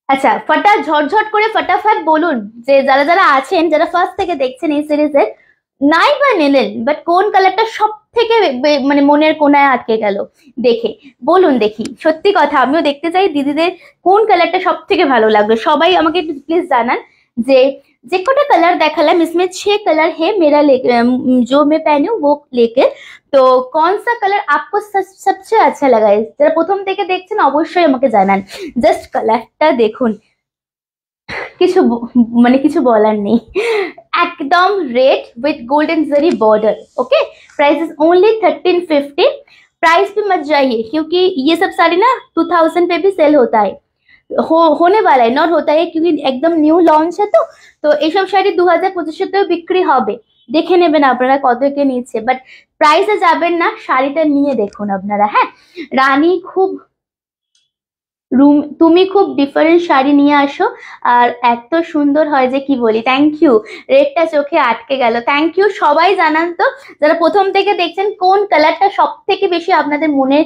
আচ্ছা ফটা ঝটঝট করে ফটাফট বলুন যে যারা যারা আছেন, যারা ফার্স্ট থেকে দেখছেন এই সিরিজের, নাই বা নিলেন, বাট কোন কালারটা সব থেকে মানে মনের কোনায় আটকে গেল দেখে বলুন দেখি। সত্যি কথা, আমিও দেখতে চাই দিদিদের কোন কালারটা সব থেকে ভালো লাগলো। সবাই আমাকে একটু প্লিজ জানান যে कोटा कलर देखालाम इसमें 6 कलर है मेरा जो मैं पहनी हूँ वो लेके, तो कौन सा कलर आपको सबसे अच्छा लगा है? যারা প্রথম থেকে দেখছেন অবশ্যই আমাকে জানান। জাস্ট কালারটা দেখুন, কিছু মানে কিছু বলার নেই, एकदम red with golden zari border. Okay, price is only 1350। Price पे मत जाइए क्योंकि ये सब साड़ी ना 2000 पे भी सेल होता है, होने वाला है, नॉट होता है क्योंकि एकदम न्यू लॉन्च है। तो এই সব শাড়ি 2025-তেও বিক্রি হবে, দেখে নেবেন আপনারা কত কে নিচ্ছে, বাট প্রাইসে যাবেন না, শাড়িটা নিয়ে দেখুন আপনারা। হ্যাঁ, রানী খুব তুমি খুব ডিফারেন্ট শাড়ি নিয়ে আসো আর এত সুন্দর হয় যে কি বলি। থ্যাংক ইউ, রেডটা চোখে আটকে গেল। Thank you. সবাই জানান তো যারা প্রথম থেকে দেখছেন কোন কালারটা সব থেকে বেশি আপনাদের মনের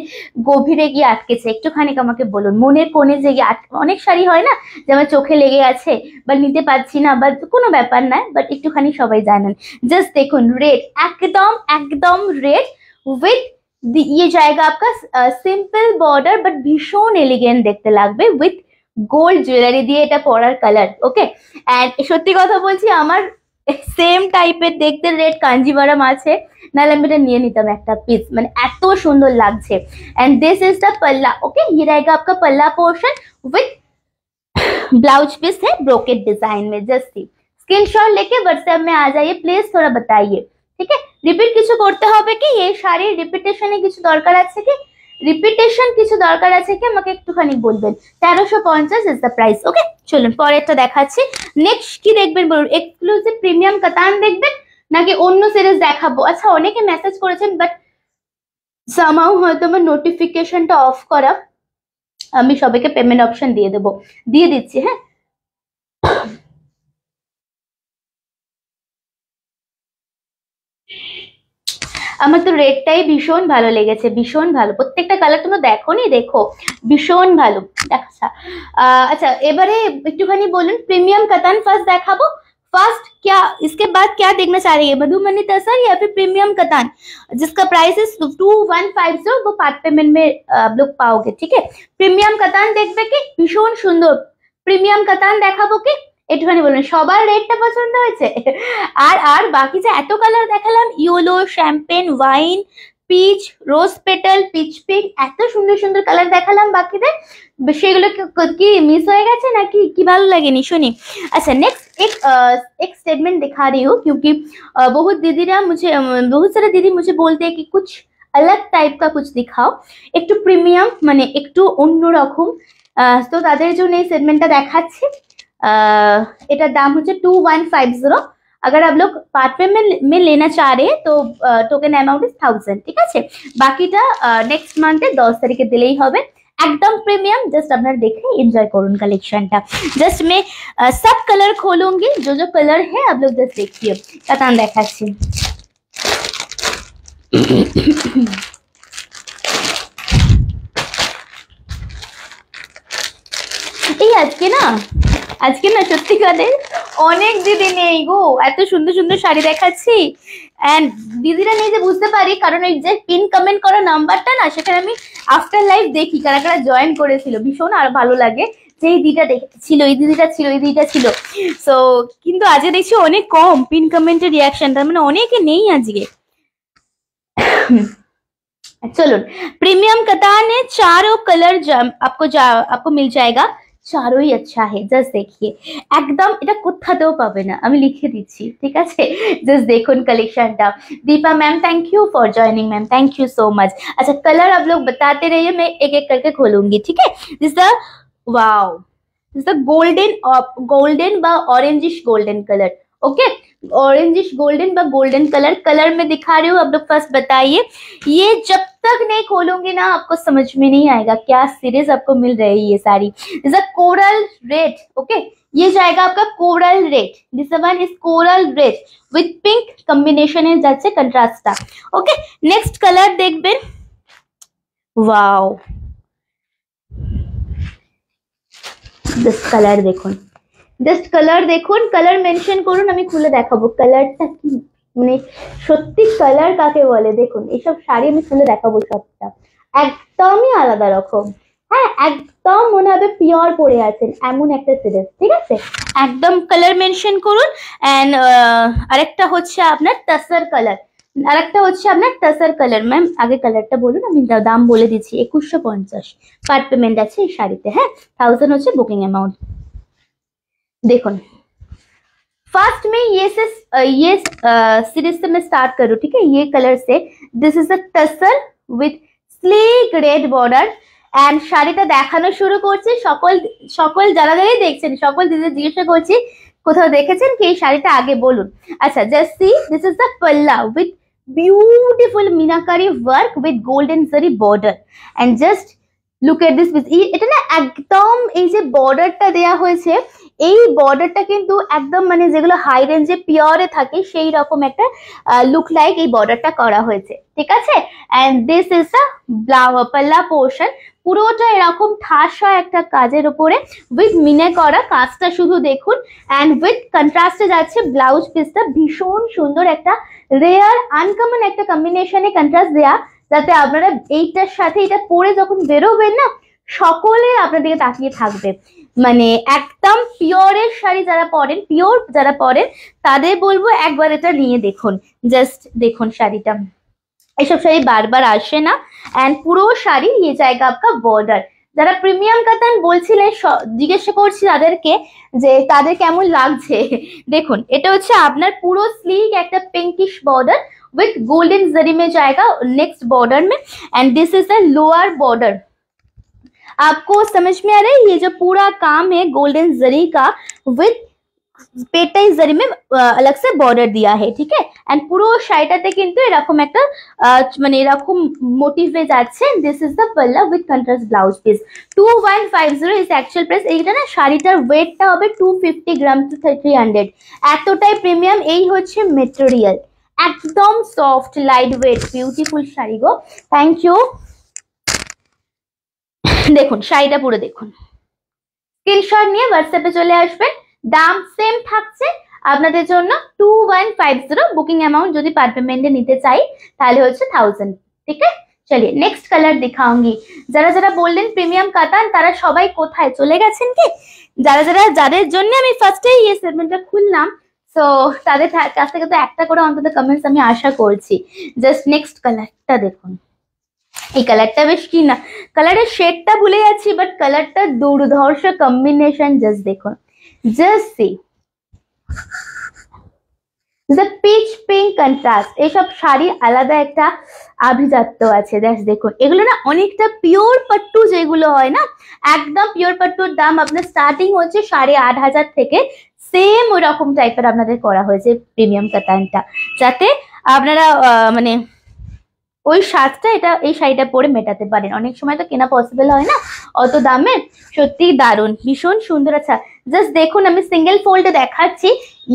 গভীরে গিয়ে আটকেছে, একটুখানি আমাকে বলুন। মনের কোণে যে গিয়ে অনেক শাড়ি হয় না যে আমার চোখে লেগে আছে বা নিতে পারছি না, বা কোনো ব্যাপার না, বাট একটুখানি সবাই জানান। জাস্ট দেখুন রেড, একদম একদম রেড উইথ ये जाएगा आपका सिंपल बॉर्डर बट भीषण एलिगेंट देखते লাগবে উইথ গোল্ড জুয়েলারি দিয়ে এটা পরার কালার। ওকে, এন্ড সত্যি কথা বলছি আমার সেম টাইপের দেখতে রেড কাঞ্জিভারাম আছে, নাহলে আমি এটা নিয়ে নিতাম একটা পিস, মানে এত সুন্দর লাগছে। एंड दिस इज द पल्ला। ओके, ये रहेगा आपका पल्ला पोर्शन विथ ब्लाउज पीस है ब्रोकेट डिजाइन में। जस्ट स्क्रीनशॉट लेके व्हाट्सएप में आ जाइए प्लीज, थोड़ा बताइए। ठीक है, रिपीट কিছু করতে হবে কি? এই শাড়ির রিপিটেশনে কিছু দরকার আছে কি? রিপিটেশন কিছু দরকার আছে কি আমাকে একটুখানি বলবেন। 1350 ইজ দ্য প্রাইস। ওকে, চলুন পরেরটা দেখাচ্ছি। নেক্সট কি দেখবেন বলুন? এক্সক্লুসিভ প্রিমিয়াম কাতান দেখবেন নাকি অন্য সিরিজ দেখাবো? আচ্ছা অনেকে মেসেজ করেছেন বাট সামহাউ হয়তো আমার নোটিফিকেশনটা অফ করা, আমি সবাইকে পেমেন্ট অপশন দিয়ে দেবো, দিয়ে দিচ্ছি। হ্যাঁ, আমার তো রেডটাই ভীষণ ভালো লেগেছে, ভীষণ ভালো। প্রত্যেকটা কালার তোমরা দেখো নি, দেখো ভীষণ ভালো। আচ্ছা এবারে একটুখানি বলুন প্রিমিয়াম কাতান ফার্স্ট দেখাবো। फर्स्ट क्या, इसके बाद क्या देखना चाह रही है? मधुबनी तसर या फिर प्रीमियम कतान जिसका प्राइस है 2150, वो पार्ट पेमेंट में आप लोग पाओगे। ठीक है, प्रीमियम कतान देखबे কি ভীষণ সুন্দর। প্রিমিয়াম কাতান দেখাবো কি একটুখানি বলুন। সবার রেডটা পছন্দ হয়েছে? আর আর বাকি যে এত কালার দেখালাম, ইয়েলো, শ্যাম্পেন, ওয়াইন, পিচ, রোজ পেটাল, পিচ পিঙ্ক, এত সুন্দর সুন্দর কালার দেখালাম বাকিদের, সেগুলো কি মিস হয়ে গেছে নাকি কি ভালো লাগেনি শুনি? अच्छा नेक्स्ट एक स्टेटमेंट दिखा रही हूँ क्योंकि बहुत दीदीरा मुझे बहुत सारे दीदी मुझे बोलते हैं कि कुछ अलग टाइप का कुछ दिखाओ, একটু প্রিমিয়াম মানে একটু অন্যরকম। তো তাদের জন্য এই সেগমেন্টটা দেখাচ্ছি। এটার দাম হচ্ছে 2150। अगर आप लोग पार्ट पेमेंट में लेना चाह रहे हैं तो टोकन अमाउंट इज 1000। ठीक আছে, বাকিটা নেক্সট মান্থে 10 তারিখে দিলেই হবে। एकदम प्रीमियम, जस्ट আপনারা দেখে एंजॉय করুন কালেকশনটা। जस्ट मैं सब कलर खोलूंगी, जो जो कलर है आप लोग जस्ट देखिए। কাতান দেখাচ্ছি। এই আজকে না সত্যি করে অনেক দিদি নেই গো, এত সুন্দর সুন্দর শাড়ি দেখাচ্ছি এন্ড দিদিরা নেই যে বুঝতে পারি, কারণ এই যে পিন কমেন্ট করা নাম্বারটা না, সেখানে আমি আফটার লাইভ দেখি কারা কারা জয়েন করেছিল, ভীষণ আর ভালো লাগে যে এই দিদিটা ছিল, এই দিদিটা ছিল, এই দিদিটা ছিল। সো কিন্তু আজকে দেখছি অনেক কম পিন কমেন্টের রিয়াকশন, তার মানে অনেকে নেই আজকে। চলুন, প্রিমিয়াম कतान है, चारों कलर आपको मिल जाएगा, चारों ही अच्छा है। जस्ट देखिए एकदम এটা কোথাতেও পাবে না, আমি লিখে দিচ্ছি। ঠিক আছে, जस्ट দেখুন কালেকশনটা। Deepa ma'am thank you for joining ma'am, thank you so much. अच्छा कलर आप लोग बताते रहिए, मैं एक एक करके खोलूंगी। ठीक है, this the wow, is the golden बा orangish golden colour. Okay, orangish golden बा गोल्डन कलर में दिखा रही हूँ। आप लोग फर्स्ट बताइए, ये जब तक नहीं खोलूंगी ना आपको समझ में नहीं आएगा क्या सीरीज आपको मिल रही है ये सारी। Is a coral red. Okay, ये जाएगा आपका coral red. This one is coral red with pink combination है যাচ্ছে কন্ট্রাস্টটা। ওকে, নেক্সট কালার দেখবেন। ওয়াও, জাস্ট কালার দেখুন, জাস্ট কালার দেখুন, কালার মেনশন করুন, আমি খুলে দেখাবো কালারটা কি, মানে সত্যি কালার কাকে বলে। দেখুন এইসব শাড়ি আমি খুলে দেখাবো, সবটা একদমই আলাদা রকম। হ্যাঁ, একদম মনে হবে পিওর পরে আছেন এমন একটা সিরিজ। ঠিক আছে, একদম কালার মেনশন করুন। এন্ড আরেকটা হচ্ছে আপনার টাসার কালার, আরেকটা হচ্ছে আপনার টাসার কালার। ম্যাম আগে কালারটা বলুন, আমি দাম বলে দিচ্ছি। 2150 পার্ট পেমেন্ট আছে এই শাড়িতে। হ্যাঁ, 1000 হচ্ছে বুকিং অ্যামাউন্ট। देखो फर्स्ट में ये सीरीज से मैं स्टार्ट करूँ। ठीक है, ये कलर से this is a tussle with sleek red border and শাড়িটা দেখানো শুরু করছি। সকল যারা যারাই দেখছেন সকল দিদি জিজ্ঞাসা করছি কোথাও দেখেছেন কি এই শাড়িটা, আগে বলুন। আচ্ছা, just see this is the palla with beautiful meenakari work with golden zari border and just look at this. এটা না একদম এই যে বর্ডারটা দেয়া হয়েছে, এই বর্ডারটা কিন্তু একদম মানে যেগুলো হাই রেঞ্জে পিওরে থাকে সেই রকম একটা লুক লাইক এই বর্ডারটা করা হয়েছে। ঠিক আছে, এন্ড দিস ইজ আ পাল্লা পোর্শন, পুরোটা এরকম ঠাসা একটা কাজের উপরে উইথ মিনে করা কাজটা শুধু দেখুন। এন্ড উইথ কন্ট্রাস্টে যাচ্ছে ব্লাউজ পিসটা, ভীষণ সুন্দর একটা রেয়ার আনকমন একটা কম্বিনেশনে কন্ট্রাস্ট দেয়া, যাতে আপনারা এইটার সাথে এটা পরে যখন বেরোবেন না সকলে আপনাদেরকে তাকিয়ে থাকবে। মানে একদম পিওরের শাড়ি যারা পরেন, পিওর যারা পরেন তাদের বলবো একবার এটা নিয়ে দেখুন। জাস্ট দেখুন শাড়িটা, এইসব শাড়ি বারবার আসে না। এন্ড পুরো শাড়ি ये जाएगा आपका বর্ডার। যারা প্রিমিয়াম কাতান বলছিলেন জিজ্ঞাসা করছি তাদেরকে যে তাদের কেমন লাগছে। দেখুন এটা হচ্ছে আপনার পুরো স্লিক একটা পিঙ্কিশ बॉर्डर विथ गोल्डन जरी में जाएगा नेक्स्ट बॉर्डर में and this is a lower border. आपको समझ में आ रहा है, ये जो पूरा काम है गोल्डन जरी का विथ পেটাই জরি में अलग से बॉर्डर दिया है। ठीक है, एंड পুরো শাড়িটাতে কিন্তু এরকম একটা মানে এরকম মোটিভে যাচ্ছে। This is the palla with contrast blouse piece. 2150 is actual price. এইটা না শাড়িটার ওয়েটটা হবে 250 গ্রাম টু 300, এতটাই প্রিমিয়াম। এই হচ্ছে মেটেরিয়াল, একদম soft lightweight beautiful sari গো। Thank you. দেখুন শাড়িটা পুরো দেখুন, স্ক্রিনশট নিয়ে হোয়াটসঅ্যাপে চলে আসবেন। দাম সেম থাকছে আপনাদের জন্য 2150। বুকিং অ্যামাউন্ট যদি পার পেমেন্টে নিতে চাই তাহলে হচ্ছে 1000। ঠিক আছে, চলিए নেক্সট কালার দিখাऊंगी। যারা যারা বললেন প্রিমিয়াম কাতান তারা সবাই কোথায় চলে গেছেন কি? যাদের জন্য আমি ফার্স্টেই এই সেগমেন্টটা খুললাম, সো তাদের কাছ থেকে তো একটা করে অন্তত কমেন্টস আমি আশা করছি। জাস্ট নেক্সট কালারটা দেখুন, এই কালারটা বেশ কি না, কালারের শেডটা ভুলে যাচ্ছি বাট কালারটা দুর্ধর্ষ কম্বিনেশন। জাস্ট দেখুন, just see the pitch pink contrast. এইসব শাড়ি আলাদা একটা আভিজাত্য আছে। দেখুন এগুলো না অনেকটা পিওর পাট্টু যেগুলো হয় না, একদম পিওর পাট্টুর দাম আপনার স্টার্টিং হচ্ছে 8500 থেকে। সেম ওই রকম টাইপের আপনাদের করা হয়েছে প্রিমিয়াম কাতানটা, যাতে আপনারা মানে ওই স্বাদটা এটা এই শাড়িটা পরে মেটাতে পারেন। অনেক সময় তো কেনা পসিবল হয় না অত দামে। সত্যি দারুণ, ভীষণ সুন্দর। আচ্ছা জাস্ট দেখুন আমি সিঙ্গেল फोल्ड দেখাচ্ছি,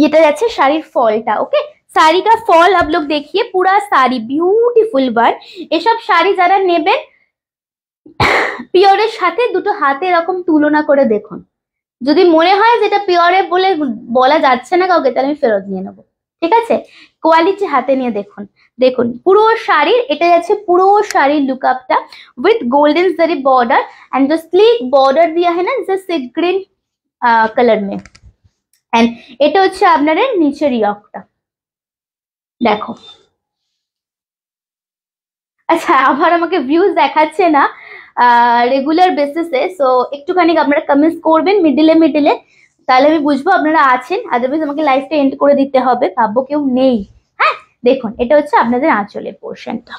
এটা যাচ্ছে শাড়ির ফলটা। ওকে, শাড়ি का फॉल आप लोग देखिए, पूरा साड़ी ब्यूटीफुल वन। এসব শাড়ি যারা নেবেন পিওরের সাথে দুটো হাতে এরকম তুলনা করে দেখুন। যদি মনে হয় যেটা পিওরে বলে বলা যাচ্ছে না কাউকে, তাহলে আমি ফেরত নিয়ে নেবো। ঠিক আছে, কোয়ালিটি হাতে নিয়ে দেখুন। দেখুন পুরো শাড়ির এটা যাচ্ছে পুরো শাড়ির লুকআপটা with golden zari border and जो स्लीक बॉर्डर दिया है ना जैसे ग्रीन कलर में। एंड এটা হচ্ছে আপনাদের নিচের ইয়কটা দেখো। আচ্ছা আবার আমাকে ভিউজ দেখাচ্ছে না রেগুলার বেসিসে, সো একটুখানি আপনারা কমেন্টস করবেন মিডিলে, তাহলে আমি বুঝবো আপনারা আছেন। আদারওয়াইজ আমাকে লাইভটা এন্ড করে দিতে হবে, ভাববো কেউ নেই। হ্যাঁ দেখুন এটা হচ্ছে আপনাদের আঁচলের পোর্শনটা,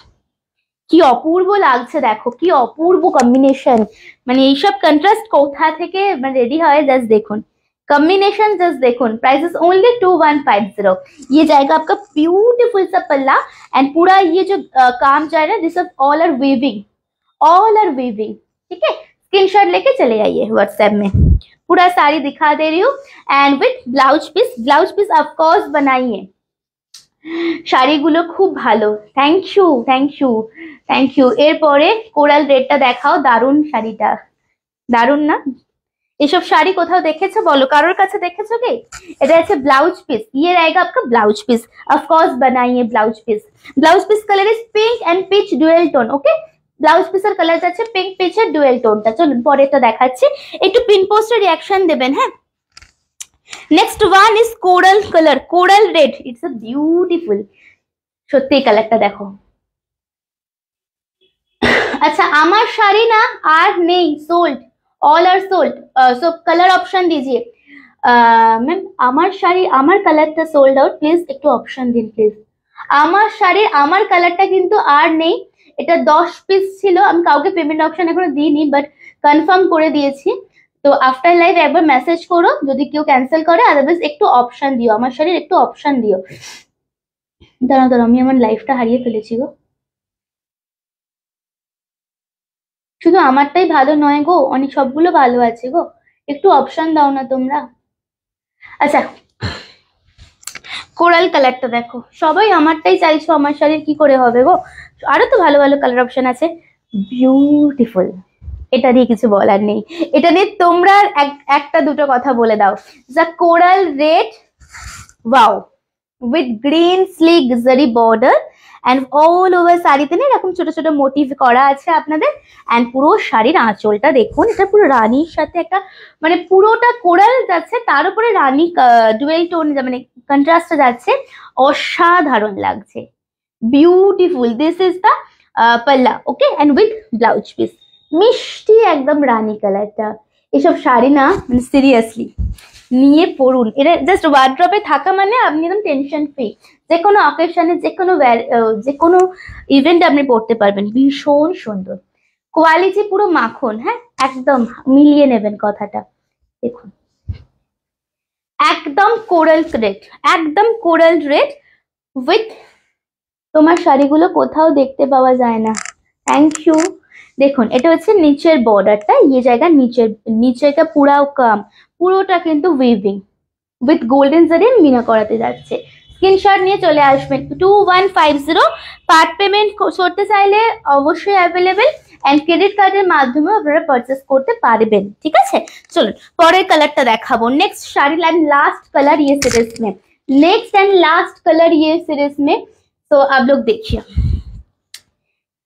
কি অপূর্ব লাগছে দেখো, কি অপূর্ব কম্বিনেশন। মানে এইসব কন্ট্রাস্ট কোথা থেকে মানে রেডি হয় জাস্ট দেখুন, कॉम्बिनेशन जस्ट देखो। Price is only 2150। ये जाएगा आपका ब्यूटीफुल सा पल्ला एंड पूरा ये जो काम जा रहा है this all are weaving, all are weaving. ठीक है, स्क्रीनशॉट लेके चले आइए व्हाट्सएप में, पूरा साड़ी दिखा दे रही हूँ and with blouse piece. Blouse piece of course बनाइए, শাড়িগুলো খুব ভালো। Thank you, thank you, thank you. এরপরে কোরাল রেডটা দেখাও, দারুণ শাড়িটা, দারুণ না? এসব শাড়ি কোথাও দেখেছো বলো, কারোর কাছে দেখেছো কি? এটা হচ্ছে ব্লাউজ পিস, ये रहेगा आपका ब्लाउज पीस। ऑफ कोर्स बनाइए piece piece. Blouse piece colour is pink and peach dual tone. Okay, blouse পিসের কালার আছে পিঙ্ক পিচের ডুয়েল টোনটা। চলুন পরেরটা দেখাচ্ছি, একটু পিন পোস্টে রিঅ্যাকশন দেবেন। হ্যাঁ, next one is coral colour, coral red. It's a beautiful, সত্যি কালারটা দেখো। আচ্ছা, আমার শাড়ি না আর নেই, sold, all are sold. So colour option दीजिए मैम। আমার শাড়ি, আমার কালারটা সোল্ড আউট, প্লিজ একটু অপশন দিন প্লিজ। আমার শাড়ির আমার কালারটা কিন্তু আর নেই, এটা 10 পিস ছিল। আমি কাউকে পেমেন্ট অপশন এখনো দিইনি, বাট কনফার্ম করে দিয়েছি। তো আফটার লাইভ একবার মেসেজ করো যদি কেউ ক্যান্সেল করে, আদারওয়াইজ একটু অপশন দিও, আমার শাড়ির একটু অপশন দিও। দাঁড়াও দাঁড়াও, আমি আমার লাইফটা হারিয়ে ফেলেছি গো। শুধু আমারটাই ভালো নয় গো, অনেক সবগুলো ভালো আছে গো, একটু অপশন দাও না তোমরা। আচ্ছা, কোরাল কালারটা দেখো, সবাই আমারটাই চাইছো, আমার শাড়ির কি করে হবে গো, আরো তো ভালো ভালো কালার অপশন আছে। বিউটিফুল, এটা নিয়ে কিছু বলার নেই, এটা নিয়ে তোমরা একটা দুটো কথা বলে দাও। The coral red, wow, with green slick জারি বর্ডার এন্ড অল ওভার শাড়িতে না এরকম ছোট ছোট মোটিভ করা আছে আপনাদের। এন্ড পুরো শাড়ির আঁচলটা দেখুন, এটা পুরো রানীর সাথে একটা মানে পুরোটা কোরাল যাচ্ছে, তার উপরে রানী ডুয়েল টোন মানে কন্ট্রাস্ট যাচ্ছে, অসাধারণ লাগছে, বিউটিফুল। দিস ইজ দ্য পাল্লা, ওকে, এন্ড উইথ ব্লাউজ পিস, মিষ্টি একদম রানী কালারটা। এসব শাড়ি না মানে সিরিয়াসলি নিয়ে পড়ুন, এটা জাস্ট ওয়ার্ড্রপে থাকা মানে আপনি একদম টেনশন ফ্রি, যে কোনো অকেশনে যে কোনো ইভেন্ট আপনি পড়তে পারবেন। ভীষণ সুন্দর কোয়ালিটি, পুরো মাখন। হ্যাঁ, একদম মিলিয়ে নেবেন কথাটা। দেখুন, একদম কোরাল রেড, একদম কোরাল রেড উইথ, তোমার শাড়িগুলো কোথাও দেখতে পাওয়া যায় না। Thank you. দেখুন, এটা হচ্ছে নিচের বর্ডারটা, ইয়ে জায়গা নিচেরটা পুরা কাম, পুরোটা কিন্তু উইভিং উইথ গোল্ডেন জারি মিনা করাতে যাচ্ছে। স্ক্রিনশট নিয়ে চলে আসবেন। 2150 পার্ট পেমেন্ট করতে চাইলে অবশ্যই অ্যাভেলেবেল, এন্ড ক্রেডিট কার্ডের মাধ্যমে আপনারা পারচেস করতে পারবেন। ঠিক আছে, চলুন পরের কালারটা দেখাবো। Next sari and last colour ये सीरीज में, नेक्स्ट एंड लास्ट कलर ये सीरीज में। तो आप लोग देखिए,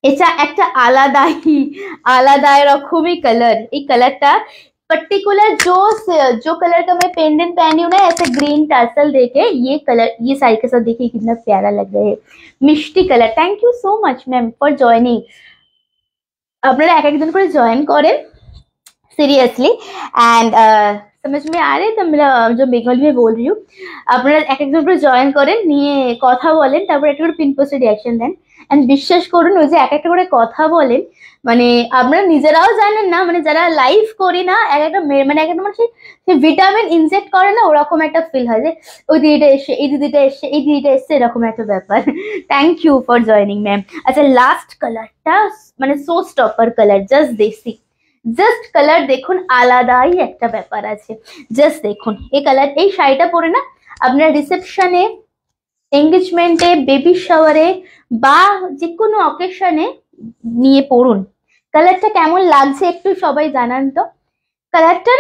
এটা একটা আলাদা রকমই কালার। এই কালারটা पर्टिकुलर जो कलर का मैं पेंडेंट पहनी हूँ ना ऐसे ग्रीन टर्सल देके, ये कलर ये साड़ी के साथ देखिए कितना प्यारा लग रहा है, मिष्टी colour. Thank you so much ma'am for joining. আপনারা এক একজন করে জয়েন করেন सीरियसली एंड समझ में आ रहे तो मेरा जो बेंगल में बोल रही हूँ, আপনারা এক একজন করে জয়েন করেন, নিয়ে কথা বলেন, তারপর একটা করে পিন পোস্টে রিঅ্যাকশন দেন। এন্ড বিশ্বাস করুন, ওই যে এক একটা করে কথা বলেন, মানে আপনারা নিজেরাও জানেন না, মানে যারা লাইভ করি না এক একটা মানে এক একটা মানুষ সে ভিটামিন ইনজেক্ট করে না, ওরকম একটা ফিল হয় যে ওই দিদিটা এসে এই দিদিটা এসে এই দিদিটা এসছে, এরকম একটা ব্যাপার। Thank you for joining ma'am. আচ্ছা, লাস্ট কালারটা মানে showstopper colour, just desi, just colour দেখুন, আলাদাই একটা ব্যাপার আছে। জাস্ট দেখুন এই কালার, এই শাড়িটা পরে না আপনার রিসেপশনে, এঙ্গেজমেন্টে, বেবি শাওয়ারে বা যে কোনো অকেশনে নিয়ে পড়ুন। কালারটা কেমন লাগছে একটু সবাই জানান তো। কালারটা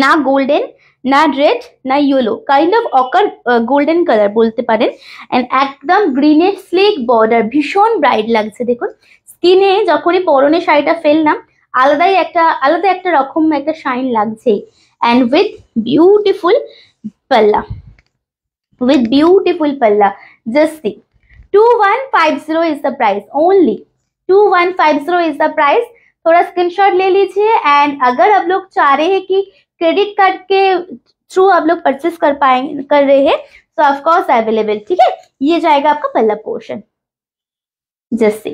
না গোল্ডেন, না রেড, না yellow, kind of ochre golden colour বলতে পারেন। এন্ড একদম গ্রিনের স্লিক বর্ডার, ভীষণ ব্রাইট লাগছে। দেখুন স্কিনে যখনই পরনে শাড়িটা ফেললাম, আলাদা একটা রকম একটা শাইন লাগছে। এন্ড উইথ বিউটিফুল পাল্লা, with beautiful palla, just see 2150 is the price, only 2150 is the price। थोड़ा स्क्रीनशॉट ले लीजिए। एंड अगर आप लोग चाह रहे हैं कि क्रेडिट कार्ड के थ्रू आप लोग परचेस कर रहे हैं तो ऑफ कोर्स अवेलेबल। ठीक है, ये जाएगा आपका पल्ला पोर्शन। Just see.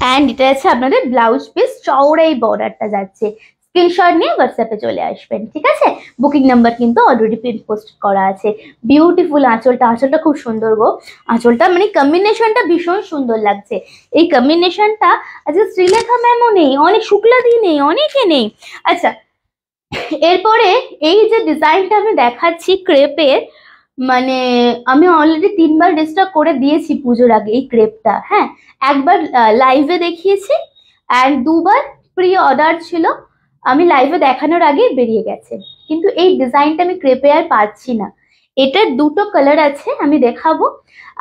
অ্যান্ড এটা আছে আপনাদের ব্লাউজ পিস, চওড়া এই বর্ডারটা যাচ্ছে। স্ক্রিনশট নিয়ে হোয়াটসঅ্যাপে চলে আসবেন, ঠিক আছে? বুকিং নাম্বার কিন্তু অলরেডি প্রিন্ট পোস্ট করা আছে। বিউটিফুল আঁচলটা, আঁচলটা খুব সুন্দর গো। আঁচলটা মানে কম্বিনেশনটা ভীষণ সুন্দর লাগছে। এই কম্বিনেশনটা আজকে শ্রীলেখা ম্যামও নেই, অনেক শুক্লাদি নেই, অনেকে নেই। আচ্ছা, এরপরে এই যে ডিজাইনটা আমি দেখাচ্ছি ক্রেপের, মানে আমি অলরেডি 3বার ডিস্টার্ব করে দিয়েছি পুজোর আগে এই ক্রেপটা। হ্যাঁ, একবার লাইভে দেখিয়েছি অ্যান্ড 2বার প্রি অর্ডার ছিল, আমি লাইভে দেখানোর আগে বেরিয়ে গেছে। কিন্তু এই ডিজাইনটা আমি ক্রেপে আর পাচ্ছি না। এটার 2টো কালার আছে, আমি দেখাবো।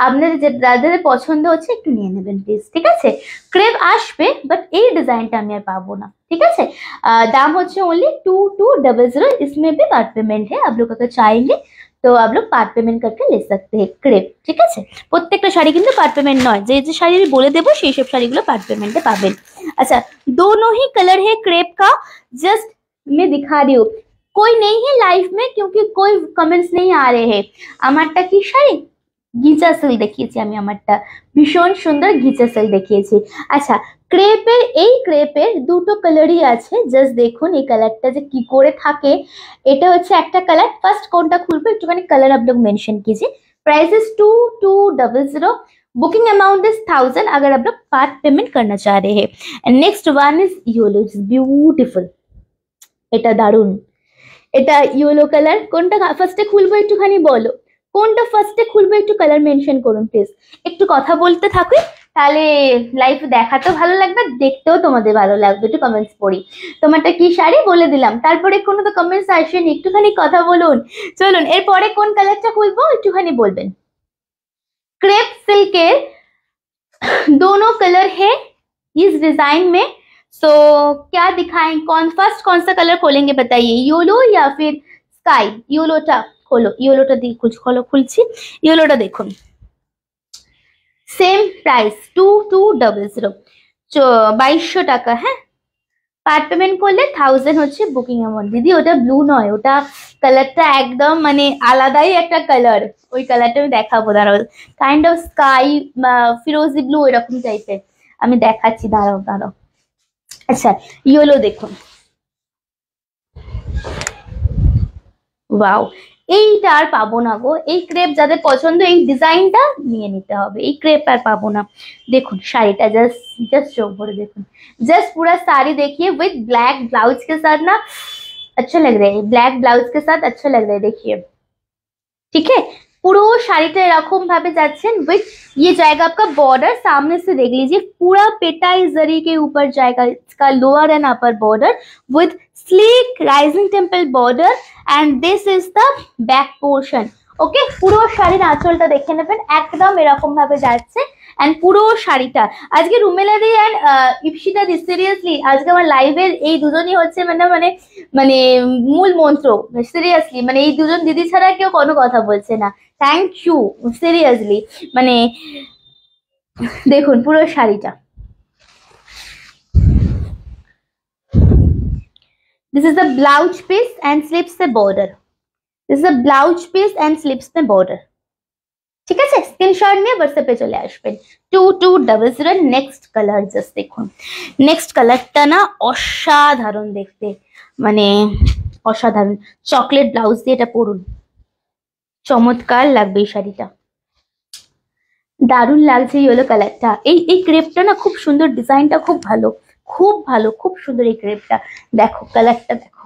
আপনাদের যাদের পছন্দ হচ্ছে একটু নিয়ে নেবেন প্লিজ, ঠিক আছে? ক্রেপ আসবে, বাট এই ডিজাইনটা আমি আর পাবো না, ठीक है? दाम होच्छे ओनली 2200। इसमें भी पार्ट पेमेंट है, आप लोग अगर चाहेंगे तो आप लोग पार्ट पेमेंट करके ले सकते हैं क्रेप, ठीक है? प्रत्येकटा शाड़ी किन्तु पार्ट पेमेंट नय, जे जे शाड़ी আমি বলে দেব সেই সব শাড়িগুলো পার্ট পেমেন্টে পাবেন। अच्छा, दोनों ही कलर है क्रेप का, जस्ट मैं दिखा रही हूँ। कोई नहीं है लाइव में क्योंकि कोई कमेंट्स नहीं आ रहे हैं। আমারটা কি শাড়ি? ঘিচা সিল্ক দেখিয়েছি আমি, আমারটা ভীষণ সুন্দর ঘিচা সিল্ক দেখিয়েছি। আচ্ছা, ক্রেপের এই ক্রেপের 2টো কালারই আছে, জাস্ট দেখুন এই কালারটা যে কি করে থাকে। এটা হচ্ছে একটা কালার। ফার্স্ট কোনটা খুলবো একটুখানি কালার आप लोग मेंशन कीजिए। Price is 2200, booking amount is 1000 अगर आप लोग पार्ट पेमेंट करना चाह रहे हैं। And next one is yellow, it's beautiful, এটা দারুন। এটা ইয়েলো কালার। কোনটা ফার্স্টে খুলবো একটুখানি বলো, কোনটা ফার্স্টে খুলবো একটু কালার মেনশন করুন প্লিজ। একটু কথা বলতে থাকুন, তাহলে লাইভ দেখাতেও ভালো লাগবে, দেখতেও তোমাদের ভালো লাগবে। একটু কমেন্টস পড়ি। তোমারটা কি শাড়ি বলে দিলাম, তারপরে কোনো তো কমেন্টস আসেনি, একটুখানি কথা বলুন। চলুন এরপরে কোন কালারটা খুলবো একটুখানি বলবেন। क्रेप सिल्क के दोनों कलर है इस डिजाइन में। सो क्या दिखाएं, कौन सा कलर खोलेंगे बताइए, येलो या फिर स्काई? येलोटा खोलो, येलोटा দিয়ে খোলো, খুলছি। येलोটা দেখুন, সেম প্রাইস 2200, 2200 টাকা। হ্যাঁ, পার্ট পেমেন্ট করলে 1000 হচ্ছে বুকিং অ্যামাউন্ট। দিদি ওটা ব্লু নয়, ওটা কালারটা একদম মানে আলাদাই একটা কালার। ওই কালারটা আমি দেখাবো, দাঁড়াও। কাইন্ড অফ স্কাই ফিরোজি ব্লু এরকম টাইপের আমি দেখাচ্ছি, দাঁড়াও দাঁড়াও। আচ্ছা, ইয়েলো দেখুন, ওয়াও, এইটা আর পাবো না গো। এই ক্রেপ যাদের পছন্দ এই ডিজাইনটা নিয়ে নিতে হবে, এই ক্রেপ আর পাবো না। দেখুন শাড়িটা जस्ट चोख भरे देखुन, जस्ट पूरा साड़ी देखिए विद ब्लैक ब्लाउज के साथ ना अच्छा लग रहा है, ब्लैक ब्लाउज के साथ अच्छा लग रहा है, देखिए, ठीक है? পুরো শাড়িটা এরকম ভাবে যাচ্ছেন विद ये जाएगा आपका बॉर्डर, सामने से देख लीजिए पूरा पेटाई जरी के ऊपर जाएगा इसका lower and upper border with sleek rising temple border and this is the back portion. Okay, পুরো শাড়ির আঁচলটা দেখে নেবেন, একদম এরকম ভাবে যাচ্ছে। এন্ড পুরো শাড়িটা আজকে Rumela the end Ipsita the, seriously আজকে আমার লাইভের এই দুজনই হচ্ছে মানে মানে মানে মূল মন্ত্র। সিরিয়াসলি মানে এই দুজন দিদি ছাড়া কেউ কোনো কথা বলছে না। Thank you seriously. মানে দেখুন পুরো শাড়িটা, this is the blouse piece and sleeves से border, this is the blouse piece and sleeves में बॉर्डर, ঠিক আছে? স্ক্রিনশট নিয়ে হোয়াটসঅ্যাপে চলে আসবেন। 2200। নেক্সট কালার জাস্ট দেখুন, নেক্সট কালারটা না অসাধারণ দেখতে, মানে অসাধারণ। চকলেট ব্লাউজ দিয়ে এটা পরুন, চমৎকার লাগবে এই শাড়িটা, দারুণ লাগছে ইয়েলো কালারটা। এই এই ক্রেপটা না খুব সুন্দর, ডিজাইনটা খুব ভালো, খুব ভালো, খুব সুন্দর এই ক্রেপটা। দেখো কালারটা দেখো,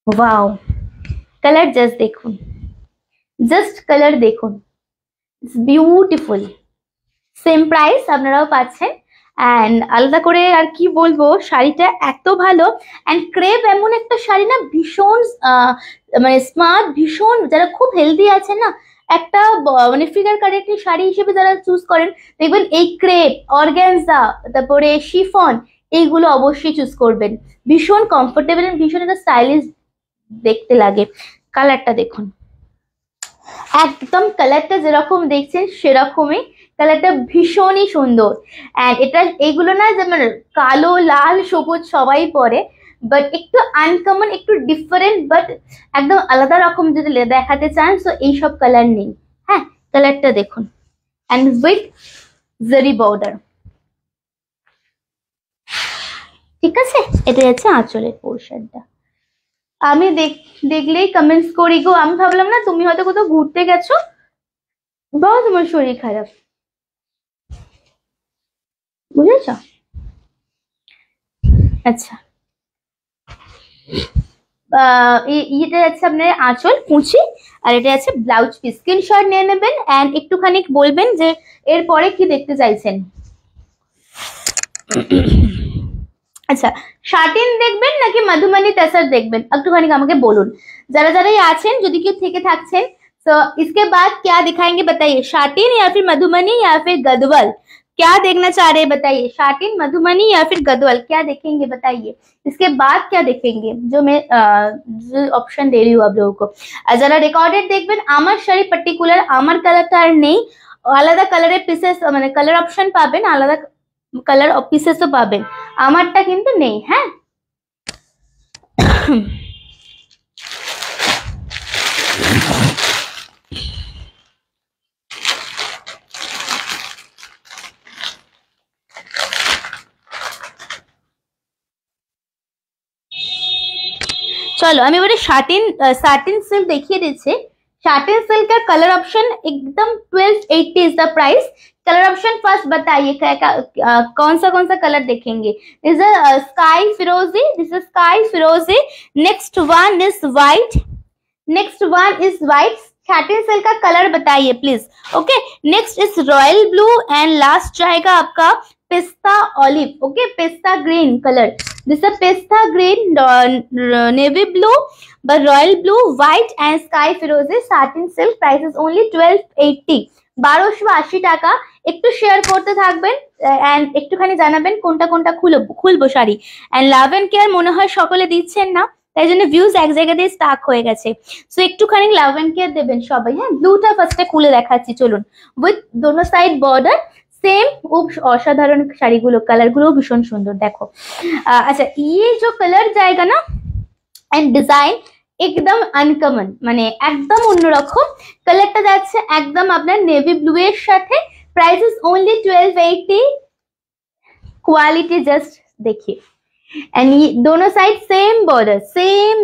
ওয়াও, কালার জাস্ট দেখুন, জাস্ট কালার দেখুন, বিউটিফুল। সেম প্রাইস আপনারাও পাচ্ছেন। অ্যান্ড আলাদা করে আর কি বলবো, শাড়িটা এত ভালো। অ্যান্ড ক্রেপ এমন একটা শাড়ি না, ভীষণ মানে স্মার্ট, ভীষণ যারা খুব হেলদি আছে না, একটা মানে ফিগার কারেক্টের শাড়ি হিসেবে যারা চুজ করেন, দেখবেন এই ক্রেপ, অর্গানজা, তারপরে শিফন, এইগুলো অবশ্যই চুজ করবেন। ভীষণ কমফোর্টেবল, ভীষণ একটা স্টাইলিশ দেখতে লাগে। কালারটা দেখুন, একদম কালারটা যেরকম দেখছেন সেরকমই, কালারটা ভীষণই সুন্দর। এন্ড এটা এইগুলো না যেমন কালো, লাল, সবুজ সবাই পরে, বাট একটু আনকমন, একটু ডিফারেন্ট, বাট একদম আলাদা রকম যদি দেখাতে চান তো এইসব কালার নেই। হ্যাঁ, কালারটা দেখুন। এন্ড উইথ জারি বর্ডার, ঠিক আছে। এটা হচ্ছে আঁচলের পোর্শনটা। আমি দেখলেই কমেন্টস করি গো, আমি ভাবলাম না তুমি হয়তো কোথাও ঘুরতে গেছো বা তোমার শরীর খারাপ, বুঝেছ? আচ্ছা, এটা হচ্ছে আপনার আঁচল কুচি, আর এটা আছে ব্লাউজ পিস। স্ক্রিনশট নিয়ে নেবেন এন্ড একটুখানি বলবেন যে এরপরে কি দেখতে চাইছেন। আচ্ছা, শাটিন দেখবেন নাকি মধুমণি তেসর দেখবেন, একটুখানি আমাকে বলুন। যারা যারাই আছেন, যদি কেউ থেকে থাকছেন, तो इसके बाद क्या दिखाएंगे बताइए, शाटिन या फिर मधुमनी या फिर गदवल, क्या देखना चाह रहे हैं बताइए। शाटिन, मधुमनी या फिर गदवल, क्या देखेंगे बताइए। इसके बाद क्या देखेंगे, जो मैं जो ऑप्शन दे रही हूँ आप लोगों को। যারা রেকর্ডেড দেখবেন, আমার শাড়ি পার্টিকুলার আমার কালারটা আর নেই, আলাদা কালারের পিসেস মানে কালার অপশন পাবেন, আলাদা কালার পিসেসও পাবেন, আমারটা কিন্তু নেই। হ্যাঁ, चलो আমি এবারে সাটিন সিল্ক দেখিয়ে দিচ্ছি। साटिन सिल्क का कलर ऑप्शन एकदम 1280 is the price. Colour option first बताइए कौन सा कलर देखेंगे। दिस इज स्काई फिरोजी, दिस इज स्काई फिरोजी, next one is white, next one is white. Satin silk का कलर बताइए please. Okay, next is royal blue and last जाएगा आपका पिस्ता ऑलिव। ओके, पिस्ता ग्रीन कलर, दिस इज पिस्ता green, navy blue, but royal blue, white and sky firozi satin silk, price is only 1280, 1280 টাকা। একটু share করতে থাকবেন এন্ড একটুখানি জানাবেন কোনটা কোনটা খুলবো sari. And love and care মনে হয় সকলে দিচ্ছেন না, তাই জন্য ভিউজ এক জায়গাতে স্টাক হয়ে গেছে। সো একটুখানি লাভ এন্ড কেয়ার দেবেন সবাই। হ্যাঁ, ব্লুটা ফার্স্টে খুলে দেখাচ্ছি চলুন, উইথ দোনো সাইড বর্ডার सेम। খুব অসাধারণ শাড়িগুলো, কালারগুলো ভীষণ সুন্দর দেখো। আচ্ছা, ये जो कलर जाएगा ना एंड डिजाइन एकदम अनकमन, মানে একদম অন্যরকম। কালারটা যাচ্ছে একদম আপনার নেভি ব্লু এর সাথে, price is only 1280। Quality just देखिए, एंड ये दोनों साइड सेम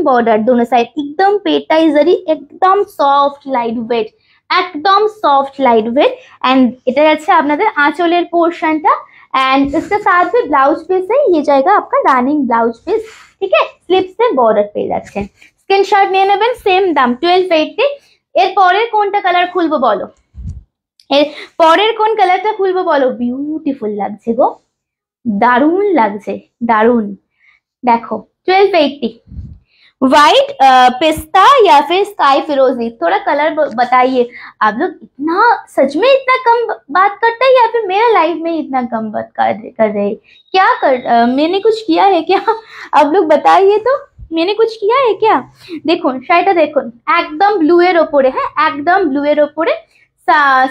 बॉर्डर दोनों साइड एकदम पेटाई जरी, एकदम सॉफ्ट लाइट वेट, একদম সফট লাইট ওয়েট। एंड এটা যাচ্ছে আপনাদের আঁচলের পোর্শনটা, एंड इसके साथ भी ब्लाउज पीस है, ये जाएगा आपका रनिंग ब्लाउज पीस, ठीक है। स्लिप से बॉर्डर পেয়ে যাচ্ছেন। স্ক্রিনশট নিয়ে নেবেন, সেম দাম 1280। এর পরের কোনটা কালার খুলবো বলো, এর পরের কোন কালারটা খুলবো বলো। বিউটিফুল লাগছে গো, দারুণ লাগছে, দারুণ। देखो 1280, व्हाइट, पिस्ता या फिर स्काई फिरोजी, थोड़ा कलर बताइए। आप लोग इतना सच में इतना कम बात करते हैं या फिर मेरा लाइफ में इतना कम बात कर रहे हैं, क्या मैंने कुछ किया है क्या? आप लोग बताइए तो, मैंने कुछ किया है क्या? देखो শাড়িটা দেখুন, একদম ব্লু এর উপরে, হ্যাঁ একদম ব্লু এর উপরে,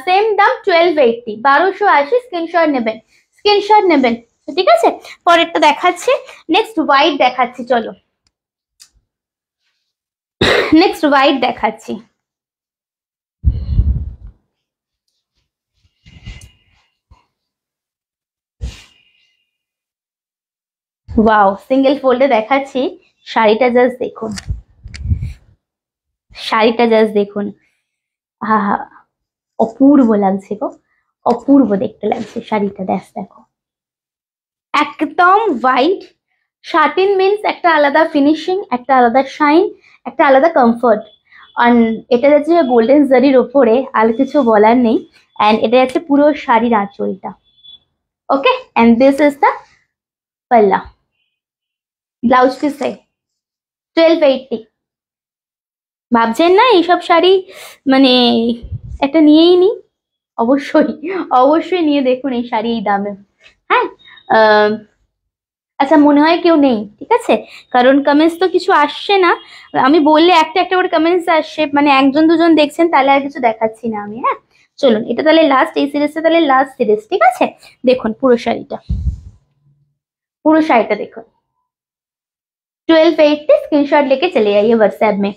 সেম দাম 1280, 1280। স্ক্রিনশট নেবেন, ঠিক আছে। পরেরটা দেখাচ্ছি, নেক্সট হোয়াইট দেখাচ্ছি, চলো নেক্সট হোয়াইট দেখাচ্ছি। ওয়াও, সিঙ্গেল ফোল্ডে দেখাচ্ছি। শাড়িটা জাস্ট দেখুন, শাড়িটা জাস্ট দেখুন, আহা অপূর্ব লাগছে গো, অপূর্ব দেখতে লাগছে শাড়িটা। দেখো একদম হোয়াইট, শাটিন মিন্স একটা আলাদা ফিনিশিং, একটা আলাদা শাইন, একটা আলাদা কমফর্ট। আর এটা যাচ্ছে গোল্ডেন জারির ওপরে, আর কিছু বলার নেই। এন্ড এটা যাচ্ছে পুরো শাড়ির আঁচলটা। ওকে, এন্ড দিস ইজ দ্য পাল্লা, ব্লাউজ পিস है 1280। ভাবছেন না এইসব শাড়ি মানে একটা নিয়েই নি, অবশ্যই অবশ্যই নিয়ে দেখুন এই শাড়ি এই দামে। হ্যাঁ, আচ্ছা মনে হয় কেউ নেই, ঠিক আছে, কারণ কমেন্টস তো কিছু আসছে না। আমি বললে একটা একটা করে কমেন্টস আসছে, মানে একজন দুজন দেখছেন, তাহলে আর কিছু দেখাচ্ছি না আমি। হ্যাঁ চলুন, এটা তাহলে লাস্ট, এই সিরিজটা তাহলে লাস্ট সিরিজ, ঠিক আছে। দেখুন পুরো শাড়িটা, পুরো শাড়িটা দেখুন। 1280 स्क्रीनशॉट लेके चले जाइए व्हाट्सएप में।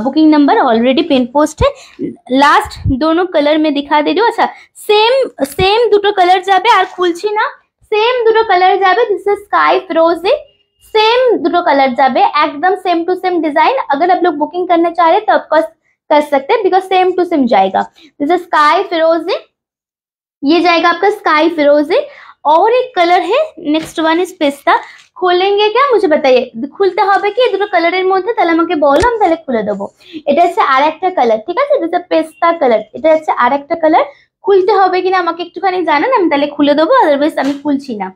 Booking number already pin post है। लास्ट दोनों कलर में दिखा दे रही हूँ। अच्छा, सेम দুটো কালার যাবে আর খুলছি না, সেম দুটো কালার যাবে। দিস इज स्काई फिरोजी, सेम দুটো কালার যাবে, एकदम सेम टू सेम डिजाइन। अगर आप लोग बुकिंग करना चाह रहे हैं तो ऑफकोर्स कर सकते हैं, बिकॉज सेम टू सेम जाएगा। दिस इज स्काई फिरोजी, ये जाएगा आपका स्काई फिरोजी। और एक कलर है, नेक्स्ट वन इज पिस्ता। खोलेंगे क्या मुझे बताइए, खुलते হবে কি দুটো কালারের মধ্যে? তাহলে আমাকে বলো, আমি তাহলে খুলে দেবো। এটা হচ্ছে আরেকটা কালার, ঠিক আছে? দিস পেস্তা কালার, এটা হচ্ছে আরেকটা কালার। খুলতে হবে কিনা আমাকে একটুখানি জানান, আমি তাহলে খুলে দেবো, আদারওয়াইজ আমি খুলছি না।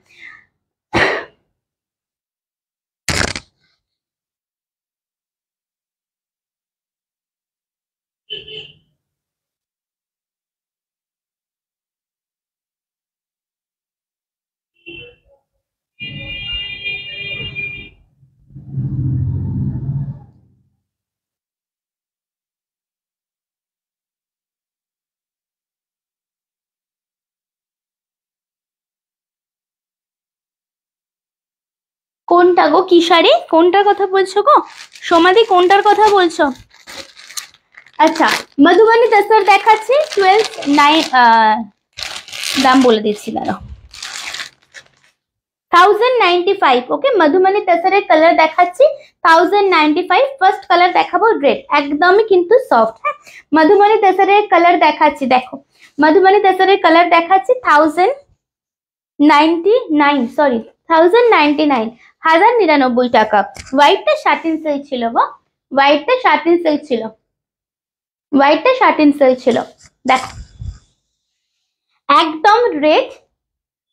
কোনটা গো, কি শাড়ি, কোনটার কথা বলছো গো সোমাদি, কোনটার কথা বলছো? আচ্ছা, মধুবনী তসর দেখাচ্ছি 12,900, দাম বলে দিচ্ছি দাঁড়াও, 1095। ওকে, মধুবনী তসরের কালার দেখাচ্ছি 1095। ফার্স্ট কালার দেখাবো রেড, একদমই কিন্তু সফট। হ্যাঁ, মধুবনী তসরের কালার দেখাচ্ছি, দেখো মধুবনী তসরের কালার দেখাচ্ছি 1099, সরি 1099, 1099 টাকা। হোয়াইটটা শাটিন সিল্ক ছিল গো, হোয়াইটটা শাটিন সিল্ক ছিল, হোয়াইটটা শাটিন সিল্ক ছিল। দেখো একদম রেড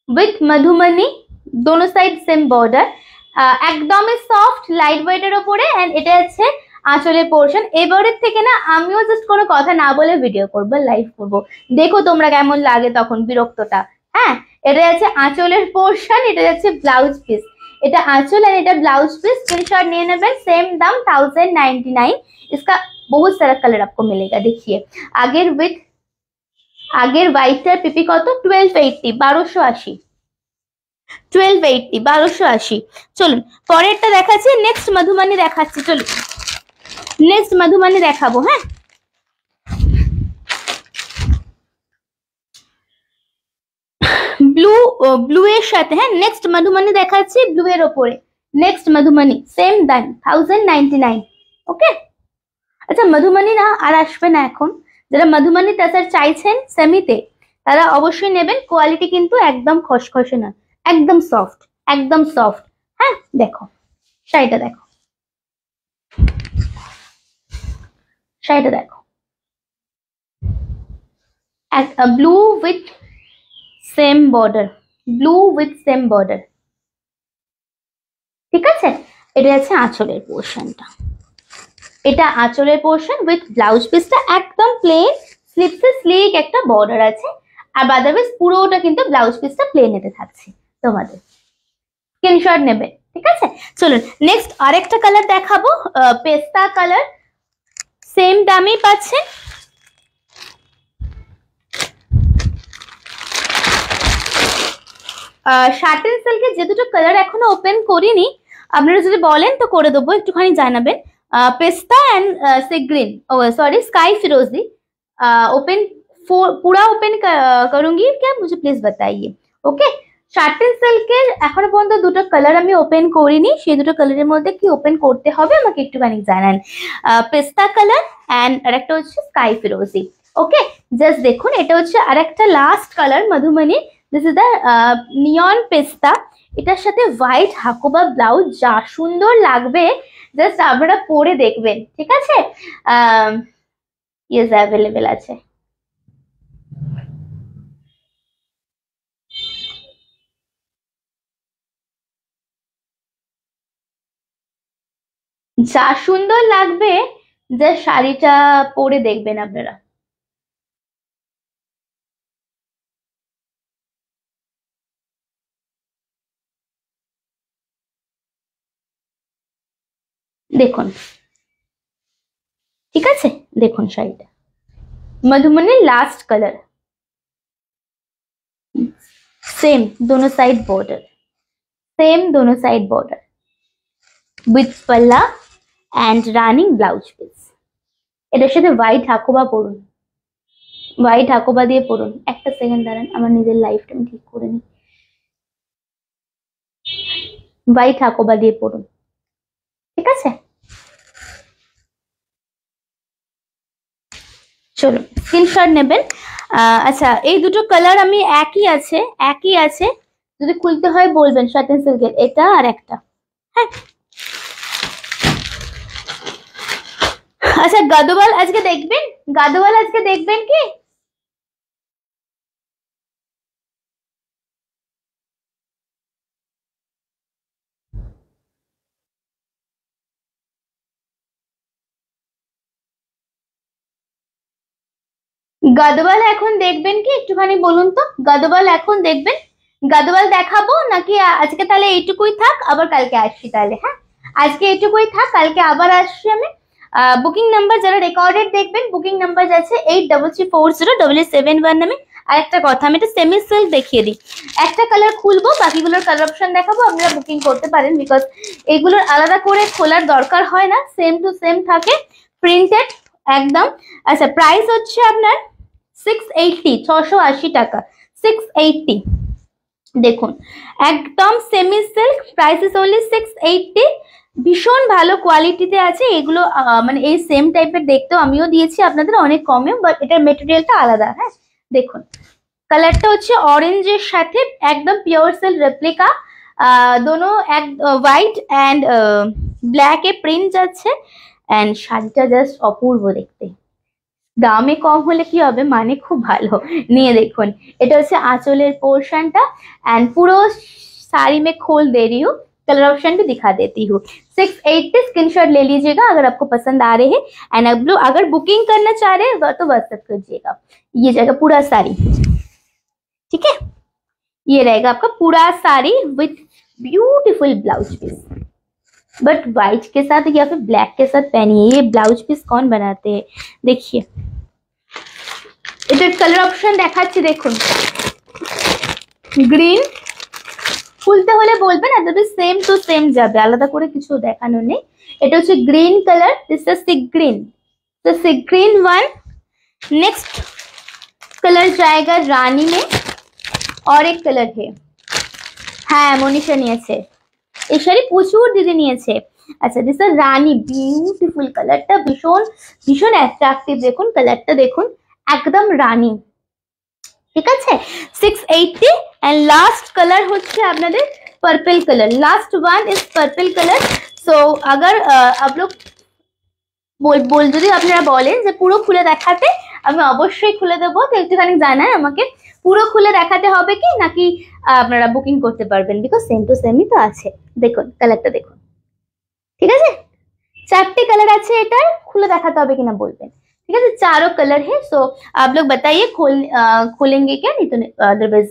উইথ মধুবনী, दोनों সাইড সেম বর্ডার, একদমই সফট লাইট ওয়েটের উপরে। এন্ড এটা হচ্ছে আঁচলের পোর্শন। এবারের থেকে না আমিও জাস্ট কোনো কথা না বলে ভিডিও করবো, লাইভ করবো, দেখো তোমরা কেমন লাগে তখন বিরক্তটা। হ্যাঁ, এটা যাচ্ছে আঁচলের পোর্শন, এটা যাচ্ছে ব্লাউজ পিস। এটা आंचल एंड এটা ब्लाउज पीस। स्क्रीनशॉट নিয়ে নেবেন, सेम दाम 1099। इसका बहुत सारा कलर आपको मिलेगा। देखिए আগের উইথ আগের হোয়াইটটার পিপি কত, 1280, 1280, 1280, 1280। চলুন পরেরটা দেখাচ্ছি, নেক্সট মধুবনী দেখাচ্ছি। চলুন নেক্সট মধুবনী দেখাবো। হ্যাঁ, ব্লু এর সাথে। হ্যাঁ, নেক্সট মধুবনী দেখাচ্ছি ব্লু এর উপরে। নেক্সট মধুবনী সেম দাম 1099। ওকে, আচ্ছা মধুবনী না আর আসবে না এখন। যারা মধুবনী তসর চাইছেন সেমিতে, তারা অবশ্যই নেবেন। কোয়ালিটি কিন্তু একদম খসখসে না, একদম সফট, একদম সফট। হ্যাঁ, দেখো শাড়িটা, দেখো শাড়িটা, দেখো blue with same border, blue with same border, ঠিক আছে? এটা আছে আঁচলের পোর্শনটা, এটা আঁচলের পোর্শন উইথ ব্লাউজ পিসটা একদম প্লেন, স্লিপসে স্লিক একটা বর্ডার আছে। আর আদারওয়াইজ পুরোটা কিন্তু ব্লাউজ পিসটা প্লেন এতে থাকছে। তোমাদের স্ক্রিনশট নেবে, ঠিক আছে? চলুন নেক্সট আরেকটা কালার দেখাবো, পেস্তা কালার, সেম দামেই পাচ্ছেন। শার্টেন সিল্কের যে দুটো কালার এখনো ওপেন করিনি, আপনারা যদি বলেন তো করে দেবো, একটুখানি জানাবেন। पेस्ता एंड से ग्रीन, सॉरी स्काई फिरोजी। ओपन पूरा ओपन करूंगी क्या, मुझे प्लीज बताइए। ओके, শার্টেন সিল্কের এখনো পর্যন্ত দুটো কালার আমি ওপেন করিনি, সেই দুটো কালারের মধ্যে কি ওপেন করতে হবে আমাকে একটুখানি জানান। পেস্তা কালার এন্ড আরেকটা হচ্ছে স্কাই ফিরোজি। ওকে, জাস্ট দেখুন, এটা হচ্ছে আরেকটা last colour Madhubani. This is the neon পেস্তা। এটার সাথে হোয়াইট হাকোবা ব্লাউজ, যা সুন্দর লাগবে, জাস্ট আপনারা পরে দেখবেন, ঠিক আছে? ইয়েস অ্যাভেলেবেল আছে। যা সুন্দর লাগবে, যে শাড়িটা পরে দেখবেন আপনারা। দেখুন, ঠিক আছে? দেখুন শাড়িটা মধুবনীর লাস্ট কালার, सेम दोनों साइड बॉर्डर, सेम दोनों साइड बॉर्डर। উইথ পাল্লা অ্যান্ড রানিং ব্লাউজ পিস। এটার সাথে হোয়াইট হাকোবা পরুন, হোয়াইট হাকোবা দিয়ে পরুন। একটা সেকেন্ড দাঁড়ান, আমার নিজের লাইফটা আমি ঠিক করে নিই। হোয়াইট হাকোবা দিয়ে পরুন, ঠিক আছে? চলো স্ক্রিনশট নেবেন। আচ্ছা, এই দুটো কালার আমি একই আছে, যদি খুলতে হয় বলবেন। সাটেন সিল্কের এটা আর একটা, হ্যাঁ। আচ্ছা, গাদোয়াল আজকে দেখবেন? গাদোয়াল আজকে দেখবেন কি? গাদোয়াল এখন দেখবেন কি? একটুখানি বলুন তো, গাদোয়াল এখন দেখবেন? গাদোয়াল দেখাবো নাকি আজকে তাহলে এইটুকুই থাক, আবার কালকে আসছি তাহলে, হ্যাঁ? আজকে এইটুকুই থাক, কালকে আবার আসছি আমি। বুকিং নাম্বার যারা রেকর্ডেড দেখবেন, বুকিং নাম্বার আছে 83340771 নামে। আর একটা কথা, আমি একটা সেমি সিল্ক দেখিয়ে দিই। একটা কালার খুলবো, বাকিগুলোর কালার অপশন দেখাবো, আপনারা বুকিং করতে পারেন, বিকজ এইগুলোর আলাদা করে খোলার দরকার হয় না, সেম টু সেম থাকে, প্রিন্টেড একদম। আচ্ছা, প্রাইস হচ্ছে আপনার 680, 680 টাকা, 680। দেখুন একদম semi silk, price is only 680। ভীষণ ভালো কোয়ালিটিতে আছে এগুলো, মানে এই সেম টাইপের দেখতেও আমিও দিয়েছি আপনাদের অনেক কমেও, বাট এটার মেটেরিয়ালটা আলাদা, হ্যাঁ। দেখুন কালারটা হচ্ছে অরেঞ্জের সাথে একদম পিওর সিল্ক রেপ্লিকা, দোনো এক white and black A print আছে, অ্যান্ড শাড়িটা জাস্ট অপূর্ব দেখতে। দামে কম হলে কি হবে, মানে খুব ভালো। নিয়ে দেখুন, এটা হচ্ছে आंचलेर पोर्शनটা, एंड पूरा साड़ी में खोल दे रही हूँ, कलर ऑप्शन भी दिखा देती हूँ। 680 स्क्रीनशॉट ले लीजिएगा अगर आपको पसंद आ रहे हैं, एंड आप लोग अगर बुकिंग करना चाह रहे हैं तो व्हाट्सएप कीजिएगा। ये जाएगा पूरा साड़ी, ठीक है? ये रहेगा आपका पूरा sari with beautiful blouse piece, but white के साथ या फिर ब्लैक के साथ पहनिए। ये ब्लाउज पीस कौन बनाते हैं, देखिए এটার কালার অপশন দেখাচ্ছি, দেখুন গ্রিন, খুলতে হলে বলবেন, আদারওয়াইজ সেম টু সেম যাবে, আলাদা করে কিছু দেখানোর নেই। এটা হচ্ছে green colour, this is sea green, तो sea green one. Next colour जाएगा रानी में, और एक कलर है, হ্যাঁ মনীষা নিয়েছে এই শাড়ি, প্রচুর দিদি নিয়েছে। আচ্ছা, দিস ইজ রানী, বিউটিফুল কালারটা, ভীষণ ভীষণ অ্যাট্রাকটিভ, দেখুন কালারটা দেখুন, একদম রানী, ঠিক আছে? 680। एंड लास्ट कलर হচ্ছে আপনাদের purple colour, last one is purple colour. So अगर आप लोग বল যদি আপনারা বলেন যে পুরো খুলে দেখাতে, আমি অবশ্যই খুলে দেবো, তো একটুখানি জানান আমাকে পুরো খুলে দেখাতে হবে কি নাকি আপনারা বুকিং করতে পারবেন, বিকজ সেম টু সেমই তো আছে। দেখুন কালারটা দেখুন, ঠিক আছে? চারটে কালার আছে, এটার খুলে দেখাতে হবে কিনা বলবেন, ठीक है? चारों कलर है। सो आप लोग बताइए खोलेंगे क्या, नहीं तो अदरवाइज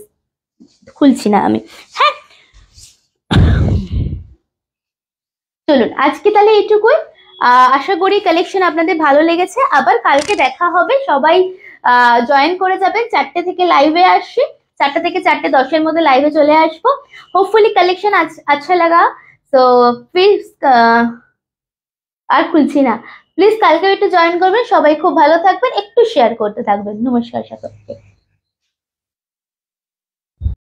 খুলছি না আমি, হ্যাঁ। চলুন আজকে তাহলে এইটুকুই, আশা করি কালেকশন আপনাদের ভালো লেগেছে। আবার কালকে দেখা হবে, সবাই জয়েন করে যাবেন। 4টে থেকে লাইভে আসছি, 4টা থেকে 4:10 মধ্যে লাইভে চলে আসবো। হোপফুলি কালেকশন আচ্ছা লাগা, তো প্লিজ আর খুলছি না, প্লিজ কালকে একটু জয়েন করবেন। সবাই খুব ভালো থাকবেন, একটু শেয়ার করতে থাকবেন। নমস্কার সকলকে।